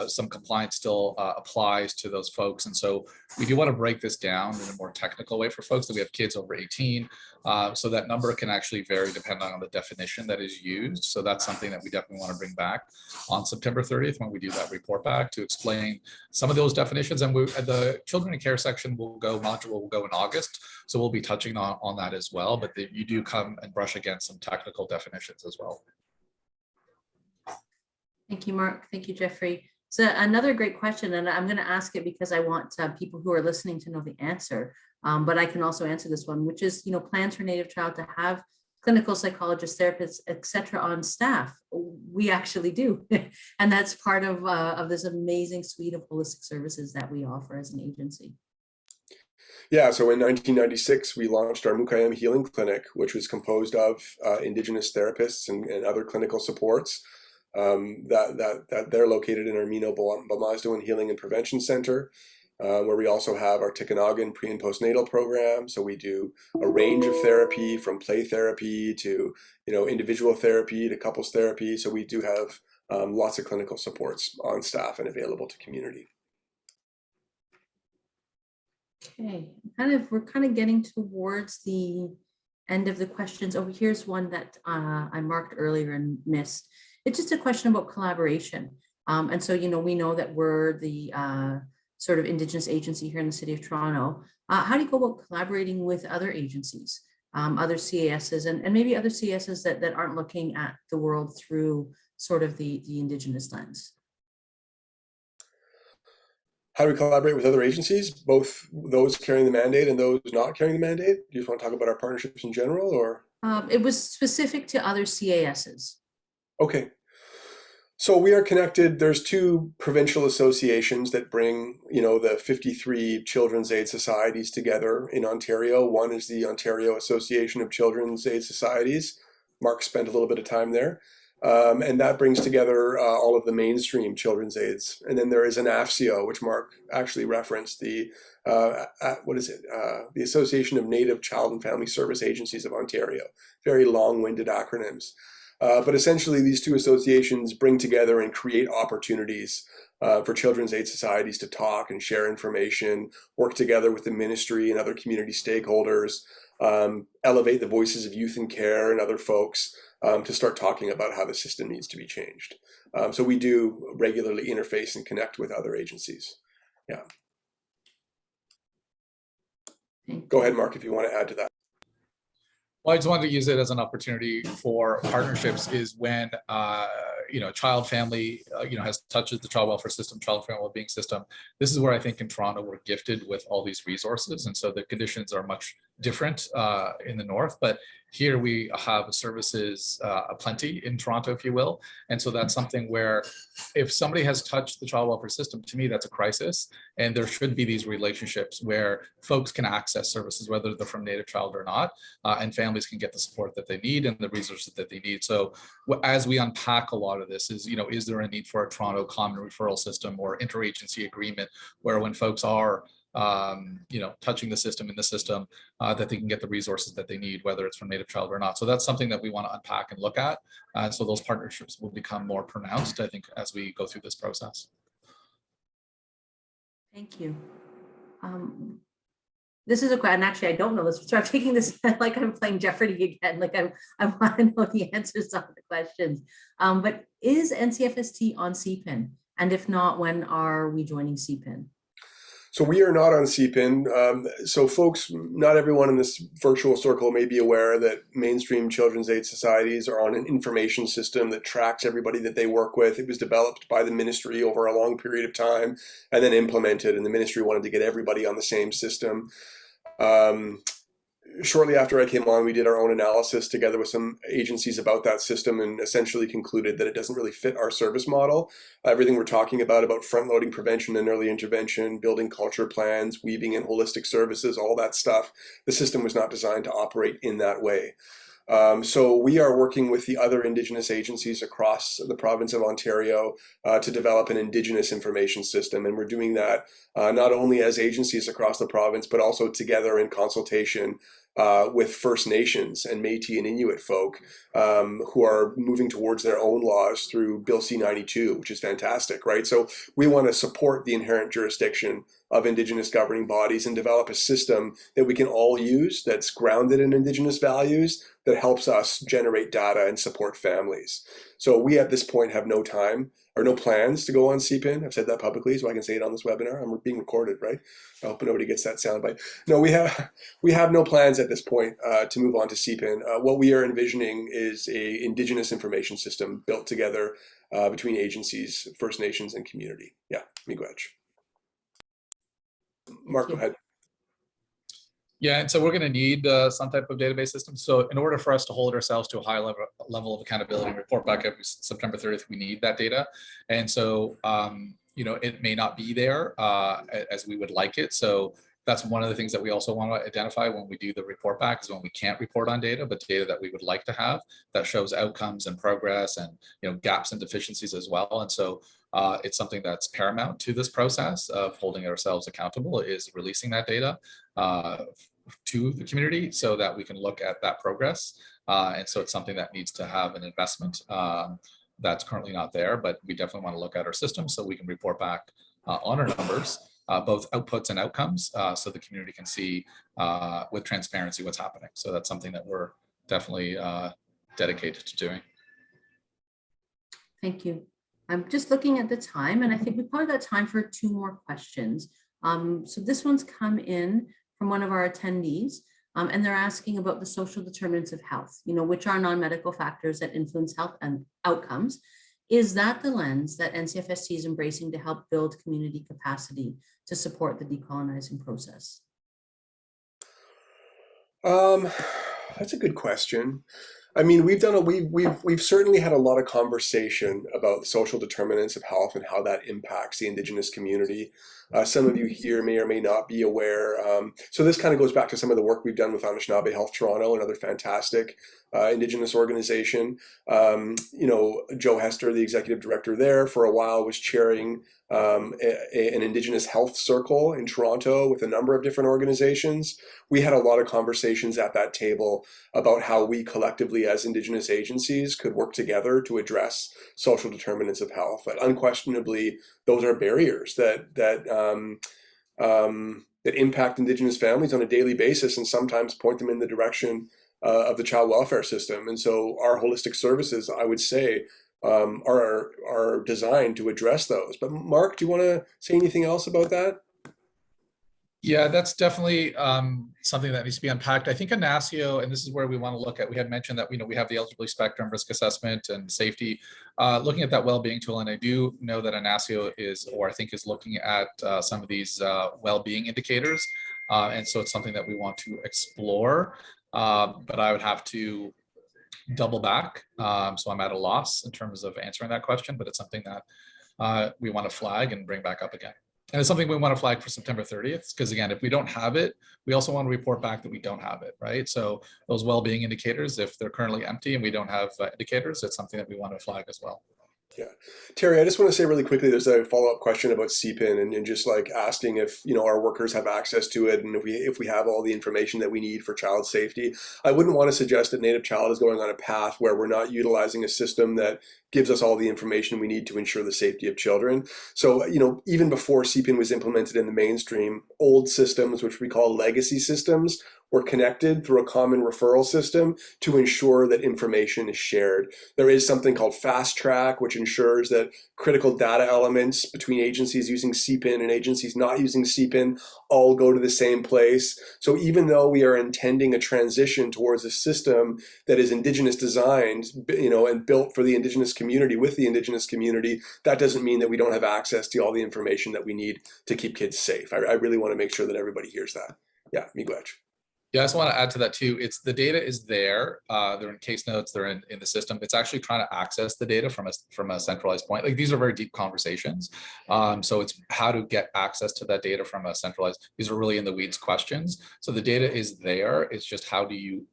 Some compliance still applies to those folks. And so we do want to break this down in a more technical way for folks that we have kids over 18. So that number can actually vary depending on the definition that is used. So that's something that we definitely want to bring back on September 30th when we do that report back to explain some of those definitions. And the children in care section module will go in August. So we'll be touching on that as well, but you do come and brush against some technical definitions as well. Thank you, Mark. Thank you, Jeffrey. So another great question, and I'm going to ask it because I want people who are listening to know the answer. But I can also answer this one, which is, plans for Native Child to have clinical psychologists, therapists, etc. on staff. We actually do. And that's part of this amazing suite of holistic services that we offer as an agency. Yeah, so in 1996, we launched our Mukayam Healing Clinic, which was composed of Indigenous therapists and other clinical supports. That they're located in our Mino Bamazdoan Healing and Prevention Center, where we also have our Tikanagan pre and postnatal program. So we do a range of therapy from play therapy to individual therapy to couples therapy. So we do have lots of clinical supports on staff and available to community. Okay, we're kind of getting towards the end of the questions. Oh, here's one that I marked earlier and missed. It's just a question about collaboration. And so, we know that we're the sort of Indigenous agency here in the city of Toronto. How do you go about collaborating with other agencies, other CASs, and maybe other CASs that aren't looking at the world through sort of the Indigenous lens? How do we collaborate with other agencies, both those carrying the mandate and those not carrying the mandate? Do you just want to talk about our partnerships in general, or? It was specific to other CASs. Okay. So we are connected. There's two provincial associations that bring, the 53 Children's Aid Societies together in Ontario. One is the Ontario Association of Children's Aid Societies. Mark spent a little bit of time there. And that brings together all of the mainstream children's aids. And then there is an AFCIO, which Mark actually referenced, the the Association of Native Child and Family Service Agencies of Ontario. Very long-winded acronyms. But essentially, these two associations bring together and create opportunities for children's aid societies to talk and share information, work together with the ministry and other community stakeholders, elevate the voices of youth in care and other folks to start talking about how the system needs to be changed. So we do regularly interface and connect with other agencies. Yeah. Go ahead, Mark, if you want to add to that. Well, I just wanted to use it as an opportunity for partnerships is when, child family, has touched the child welfare system, child family wellbeing system. This is where I think in Toronto, we're gifted with all these resources. And so the conditions are much different in the north, but here we have services aplenty in Toronto, if you will. And so that's something where if somebody has touched the child welfare system, to me, that's a crisis. And there should be these relationships where folks can access services, whether they're from Native child or not, and families can get the support that they need and the resources that they need. So as we unpack a lot of this is there a need for a Toronto common referral system or interagency agreement where when folks are touching the system in the system, that they can get the resources that they need, whether it's from Native child or not. So that's something that we want to unpack and look at. So those partnerships will become more pronounced, I think, as we go through this process. Thank you. This is a question, actually, I don't know this, so I'm taking this like I'm playing Jeopardy again, like I want to know the answers to the questions. But is NCFST on CPIN? And if not, when are we joining CPIN? So we are not on CPIN. So folks, not everyone in this virtual circle may be aware that mainstream children's aid societies are on an information system that tracks everybody that they work with. It was developed by the ministry over a long period of time and then implemented, and the ministry wanted to get everybody on the same system. Shortly after I came on, we did our own analysis together with some agencies about that system and essentially concluded that it doesn't really fit our service model. Everything we're talking about front-loading prevention and early intervention, building culture plans, weaving in holistic services, all that stuff, the system was not designed to operate in that way. So we are working with the other Indigenous agencies across the province of Ontario to develop an Indigenous information system. And we're doing that not only as agencies across the province, but also together in consultation with First Nations and Métis and Inuit folk who are moving towards their own laws through Bill C-92, which is fantastic, right? So we want to support the inherent jurisdiction of Indigenous governing bodies and develop a system that we can all use that's grounded in Indigenous values that helps us generate data and support families. So we at this point have no time or no plans to go on CPIN. I've said that publicly, so I can say it on this webinar. I'm being recorded, right? I hope nobody gets that soundbite. No, we have no plans at this point to move on to CPIN. What we are envisioning is a Indigenous information system built together between agencies, First Nations, and community. Yeah, miigwech. Mark, go ahead. Yeah, and so we're going to need some type of database system. So in order for us to hold ourselves to a high level of accountability and report back every September 30th, we need that data. And so, it may not be there as we would like it. So that's one of the things that we also want to identify when we do the report back is when we can't report on data, but data that we would like to have that shows outcomes and progress and gaps and deficiencies as well. And so it's something that's paramount to this process of holding ourselves accountable is releasing that data to the community so that we can look at that progress. And so it's something that needs to have an investment that's currently not there, but we definitely want to look at our system so we can report back on our numbers both outputs and outcomes, so the community can see with transparency what's happening. So that's something that we're definitely dedicated to doing. Thank you. I'm just looking at the time, and I think we've probably got time for 2 more questions. So this one's come in from one of our attendees, and they're asking about the social determinants of health, which are non-medical factors that influence health and outcomes. Is that the lens that NCFST is embracing to help build community capacity to support the decolonizing process? That's a good question. I mean, we've certainly had a lot of conversation about the social determinants of health and how that impacts the Indigenous community. Some of you here may or may not be aware. So this kind of goes back to some of the work we've done with Anishinaabe Health Toronto, another fantastic Indigenous organization. Joe Hester, the executive director there, for a while was chairing an Indigenous health circle in Toronto with a number of different organizations. We had a lot of conversations at that table about how we collectively as Indigenous agencies could work together to address social determinants of health. But unquestionably, those are barriers that impact Indigenous families on a daily basis and sometimes point them in the direction of the child welfare system. And so our holistic services, I would say, are designed to address those. But Mark, do you want to say anything else about that? Yeah, that's definitely something that needs to be unpacked. I think Anasio, and this is where we want to look at, we had mentioned that we have the eligibility spectrum, risk assessment, and safety, looking at that well-being tool. And I do know that Anasio is looking at some of these well-being indicators. And so it's something that we want to explore, but I would have to double back. So I'm at a loss in terms of answering that question, but it's something that we want to flag and bring back up again. And it's something we want to flag for September 30th, because again, if we don't have it, we also want to report back that we don't have it, right? So those well-being indicators, if they're currently empty and we don't have indicators, it's something that we want to flag as well. Yeah. Terry, I just want to say really quickly, there's a follow-up question about CPIN and just like asking if, our workers have access to it and if we have all the information that we need for child safety. I wouldn't want to suggest that Native Child is going on a path where we're not utilizing a system that gives us all the information we need to ensure the safety of children. So, even before CPIN was implemented in the mainstream, old systems, which we call legacy systems, were connected through a common referral system to ensure that information is shared. There is something called Fast Track, which ensures that critical data elements between agencies using CPIN and agencies not using CPIN all go to the same place. So even though we are intending a transition towards a system that is Indigenous designed, and built for the Indigenous community with the Indigenous community, that doesn't mean that we don't have access to all the information that we need to keep kids safe. I really want to make sure that everybody hears that. Yeah, Miigwech. Yeah, I just want to add to that too. It's the data is there. They're in case notes. They're in the system. It's actually trying to access the data from a centralized point. Like these are very deep conversations. So it's how to get access to that data from a centralized. These are really in the weeds questions. So the data is there. It's just how do you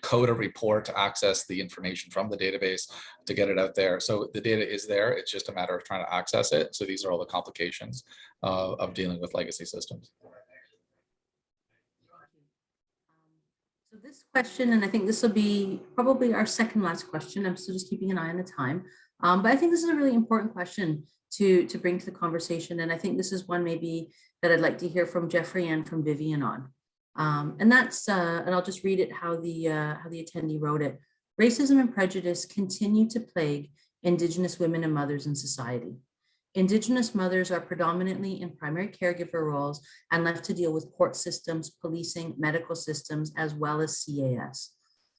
code a report to access the information from the database to get it out there. So the data is there. It's just a matter of trying to access it. So these are all the complications of dealing with legacy systems. So this question, and I think this will be probably our second last question. I'm still just keeping an eye on the time. But I think this is a really important question to bring to the conversation. And I think this is one maybe that I'd like to hear from Jeffrey and from Vivian on. And that's, and I'll just read it how the attendee wrote it. Racism and prejudice continue to plague Indigenous women and mothers in society. Indigenous mothers are predominantly in primary caregiver roles and left to deal with court systems, policing, medical systems, as well as CAS.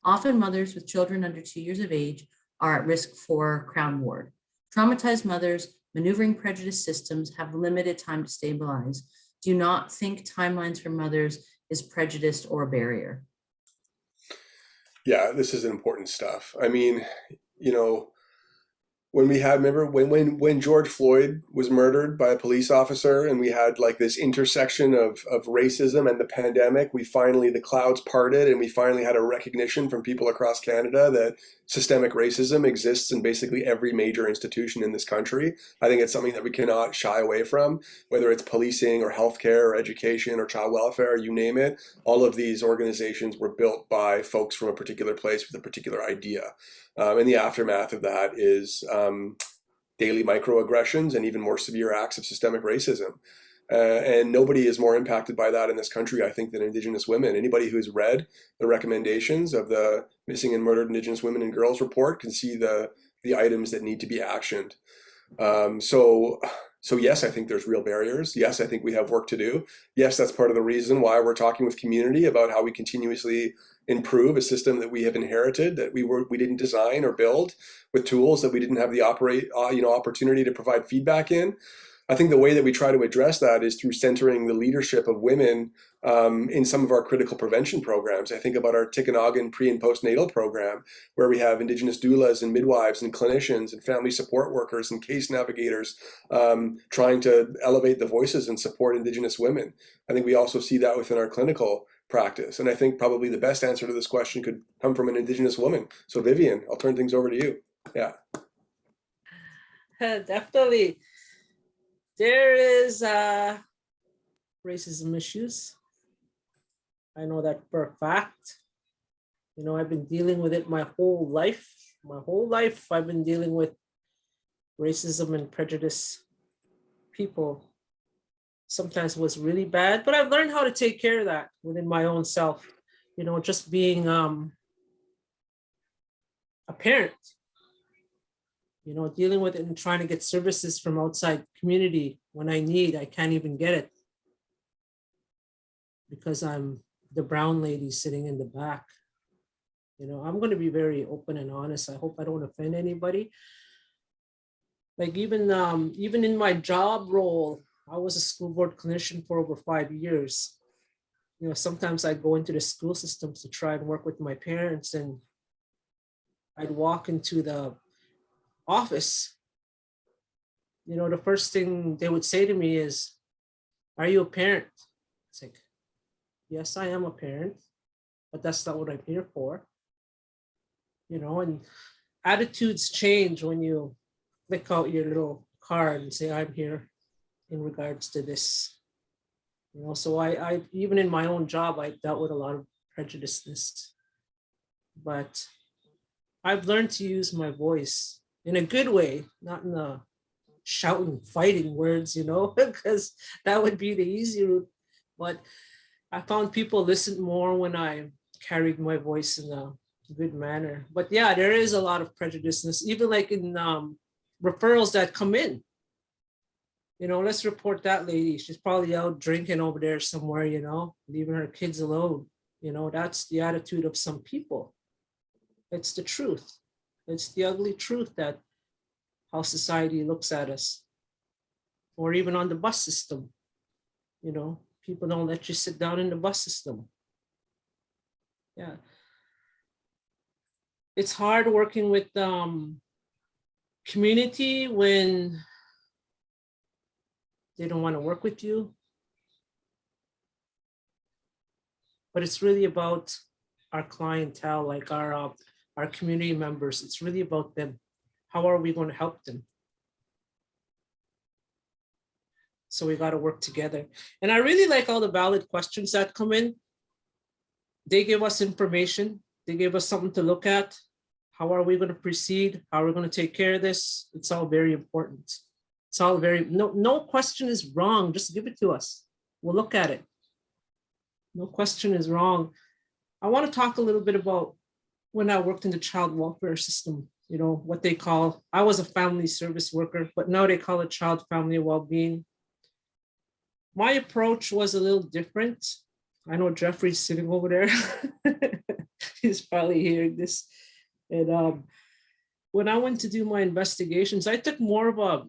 Often mothers with children under 2 years of age are at risk for Crown Ward. Traumatized mothers maneuvering prejudice systems have limited time to stabilize. Do not think timelines for mothers is prejudiced or a barrier. Yeah, this is important stuff. I mean, when we had, remember when George Floyd was murdered by a police officer and we had like this intersection of racism and the pandemic, the clouds parted and we finally had a recognition from people across Canada that systemic racism exists in basically every major institution in this country. I think it's something that we cannot shy away from, whether it's policing or healthcare or education or child welfare, you name it. All of these organizations were built by folks from a particular place with a particular idea. And the aftermath of that is daily microaggressions and even more severe acts of systemic racism. And nobody is more impacted by that in this country, I think, than Indigenous women. Anybody who's read the recommendations of the Missing and Murdered Indigenous Women and Girls report can see the items that need to be actioned. So yes, I think there's real barriers. Yes, I think we have work to do. Yes, that's part of the reason why we're talking with community about how we continuously improve a system that we have inherited, that we didn't design or build, with tools that we didn't have the opportunity to provide feedback in. I think the way that we try to address that is through centering the leadership of women in some of our critical prevention programs. I think about our Tikanagan pre and postnatal program, where we have Indigenous doulas and midwives and clinicians and family support workers and case navigators trying to elevate the voices and support Indigenous women. I think we also see that within our clinical practice. And I think probably the best answer to this question could come from an Indigenous woman. So Vivian, I'll turn things over to you. Yeah. Definitely. There is racism issues. I know that for a fact. You know, I've been dealing with it my whole life. My whole life, I've been dealing with racism and prejudice. People sometimes was really bad, but I've learned how to take care of that within my own self. You know, just being a parent. You know, dealing with it and trying to get services from outside community when I need, I can't even get it because I'm the brown lady sitting in the back. You know, I'm going to be very open and honest. I hope I don't offend anybody. Like even in my job role, I was a school board clinician for over 5 years. You know, sometimes I'd go into the school systems to try and work with my parents, and I'd walk into the office. You know, the first thing they would say to me is, "Are you a parent?" It's like, yes, I am a parent, but that's not what I'm here for. You know, and attitudes change when you flick out your little card and say, "I'm here in regards to this." You know, so I even in my own job, I dealt with a lot of prejudiceness, but I've learned to use my voice in a good way, not in a shouting, fighting words, you know, because that would be the easy route. But I found people listened more when I carried my voice in a good manner. But yeah, there is a lot of prejudiceness, even like in referrals that come in. You know, let's report that lady. She's probably out drinking over there somewhere, you know, leaving her kids alone. You know, that's the attitude of some people. It's the truth. It's the ugly truth that how society looks at us. Or even on the bus system, you know, people don't let you sit down in the bus system. Yeah. It's hard working with community when they don't want to work with you. But it's really about our clientele, like our community members. It's really about them. How are we going to help them? So we got to work together. And I really like all the valid questions that come in. They give us information. They give us something to look at. How are we going to proceed? How are we going to take care of this? It's all very important. It's all very, no question is wrong. Just give it to us. We'll look at it. No question is wrong. I want to talk a little bit about when I worked in the child welfare system, you know, what they call, I was a family service worker, but now they call it Child Family Wellbeing. My approach was a little different. I know Jeffrey's sitting over there. He's probably hearing this. And when I went to do my investigations, I took more of a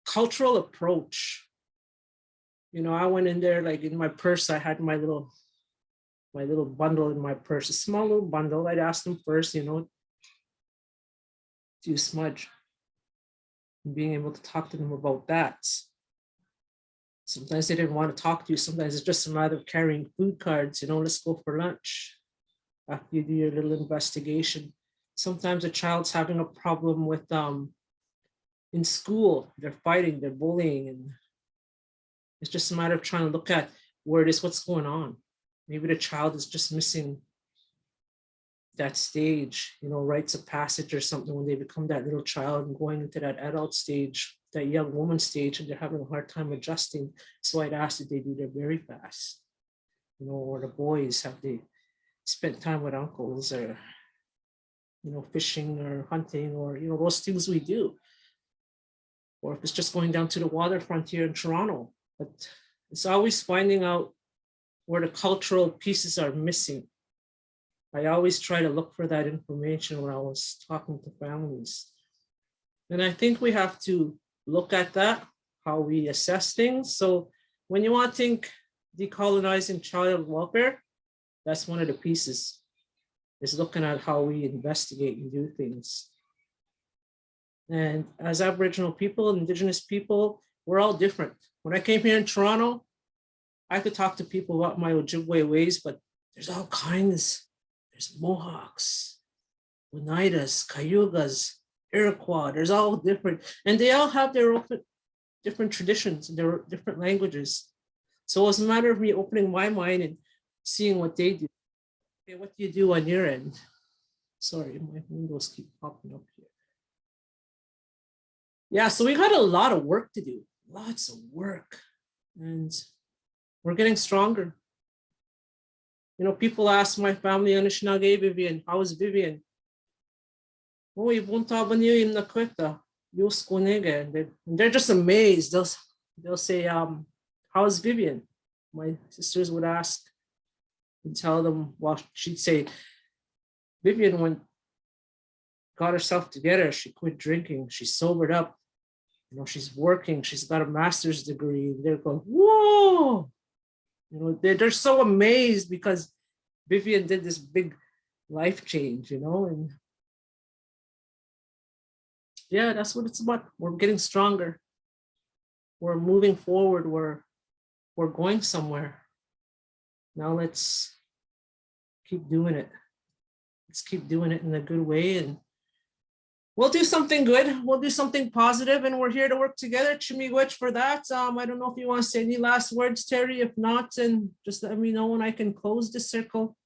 cultural approach. You know, I went in there, like in my purse, I had my little bundle in my purse, a small little bundle. I'd ask them first, you know, do you smudge? And being able to talk to them about that. Sometimes they didn't want to talk to you. Sometimes it's just a matter of carrying food cards, you know, let's go for lunch after you do your little investigation. Sometimes a child's having a problem with in school, they're fighting, they're bullying, and it's just a matter of trying to look at where it is, what's going on. Maybe the child is just missing that stage, you know, rites of passage or something when they become that little child and going into that adult stage. that young woman stage and they're having a hard time adjusting. So I'd ask that they do their very fast. You know, or the boys, have they spent time with uncles or, you know, fishing or hunting or, you know, those things we do. Or if it's just going down to the waterfront here in Toronto. But it's always finding out where the cultural pieces are missing. I always try to look for that information when I was talking to families. And I think we have to look at that, how we assess things. So when you want to think decolonizing child welfare, that's one of the pieces, is looking at how we investigate and do things. And as Aboriginal people, Indigenous people, we're all different. When I came here in Toronto, I could talk to people about my Ojibwe ways, but there's all kinds. There's Mohawks, Oneidas, Cayugas, Iroquois, there's all different. And they all have their own different traditions and their different languages. So it's a matter of me opening my mind and seeing what they do. Okay, what do you do on your end? Sorry, my windows keep popping up here. Yeah, so we got a lot of work to do, lots of work. And we're getting stronger. You know, people ask my family, Anishinaabe, Vivian, how is Vivian? Oh, and they're just amazed. They'll say, how's Vivian? My sisters would ask and tell them, well, she'd say, Vivian got herself together. She quit drinking. She sobered up. You know, she's working. She's got a master's degree. They're going, whoa. You know, they're so amazed because Vivian did this big life change, you know, and yeah, that's what it's about. We're getting stronger. We're moving forward. We're going somewhere. Now let's keep doing it. Let's keep doing it in a good way, and we'll do something good. We'll do something positive, and we're here to work together. Chimigwech for that. I don't know if you want to say any last words, Terry. If not, then just let me know when I can close the circle.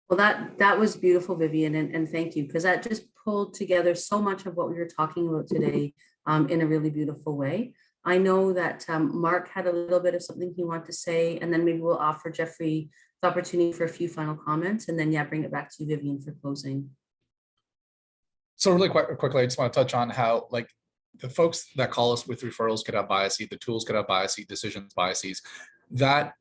Well, that was beautiful, Vivian, and thank you, because that just pulled together so much of what we were talking about today in a really beautiful way. I know that Mark had a little bit of something he wanted to say, and then maybe we'll offer Jeffrey the opportunity for a few final comments, and then bring it back to you, Vivian, for closing. So really quite quickly, I just want to touch on how like the folks that call us with referrals could have biases, the tools could have biases, decisions biases. That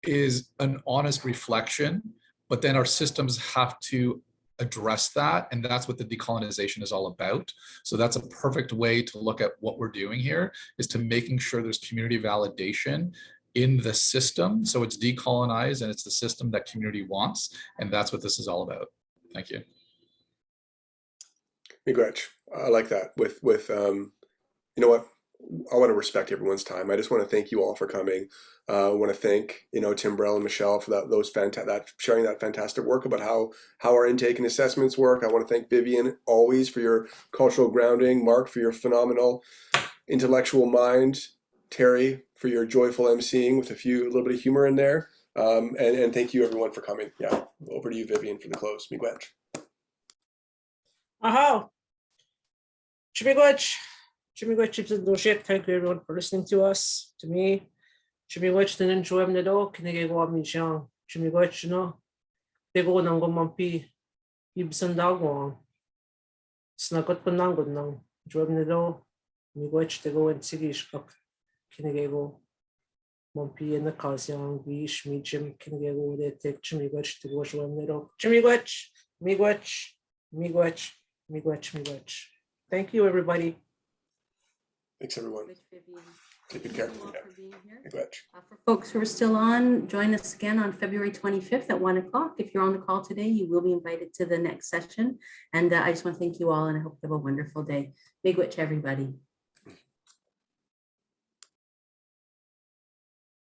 is an honest reflection, but then our systems have to address that. And that's what the decolonization is all about. So that's a perfect way to look at what we're doing here, is to making sure there's community validation in the system. So it's decolonized and it's the system that community wants. And that's what this is all about. Thank you. Miigwech, I like that. With you know what? I want to respect everyone's time. I just want to thank you all for coming. I want to thank, you know, Tim Brell and Michelle for sharing that fantastic work about how our intake and assessments work. I want to thank Vivian always for your cultural grounding, Mark for your phenomenal intellectual mind, Terry for your joyful emceeing with a little bit of humor in there, and thank you everyone for coming. Yeah, over to you, Vivian, for the close. Miigwech. Aha. Chimigwech. Thank you everyone for listening to us, to me. Chimigwech din enjoy na do, kinigagawa mi siyang. Chimigwech no. Tego nang gumampi. Ibsan dago. Snagot pa nang gud nang. Enjoy na do. Chimigwech tego en sigish kak. Kinigagawa. Mampi en na kasyang bish mi jim kinigagawa de tek chimigwech tego enjoy na do. Chimigwech. Miigwech. Thank you, everybody. Thanks, everyone. Take good care. Yeah. For folks who are still on, join us again on February 25th at 1 o'clock. If you're on the call today, you will be invited to the next session. And I just want to thank you all, and I hope you have a wonderful day. Miigwech, everybody.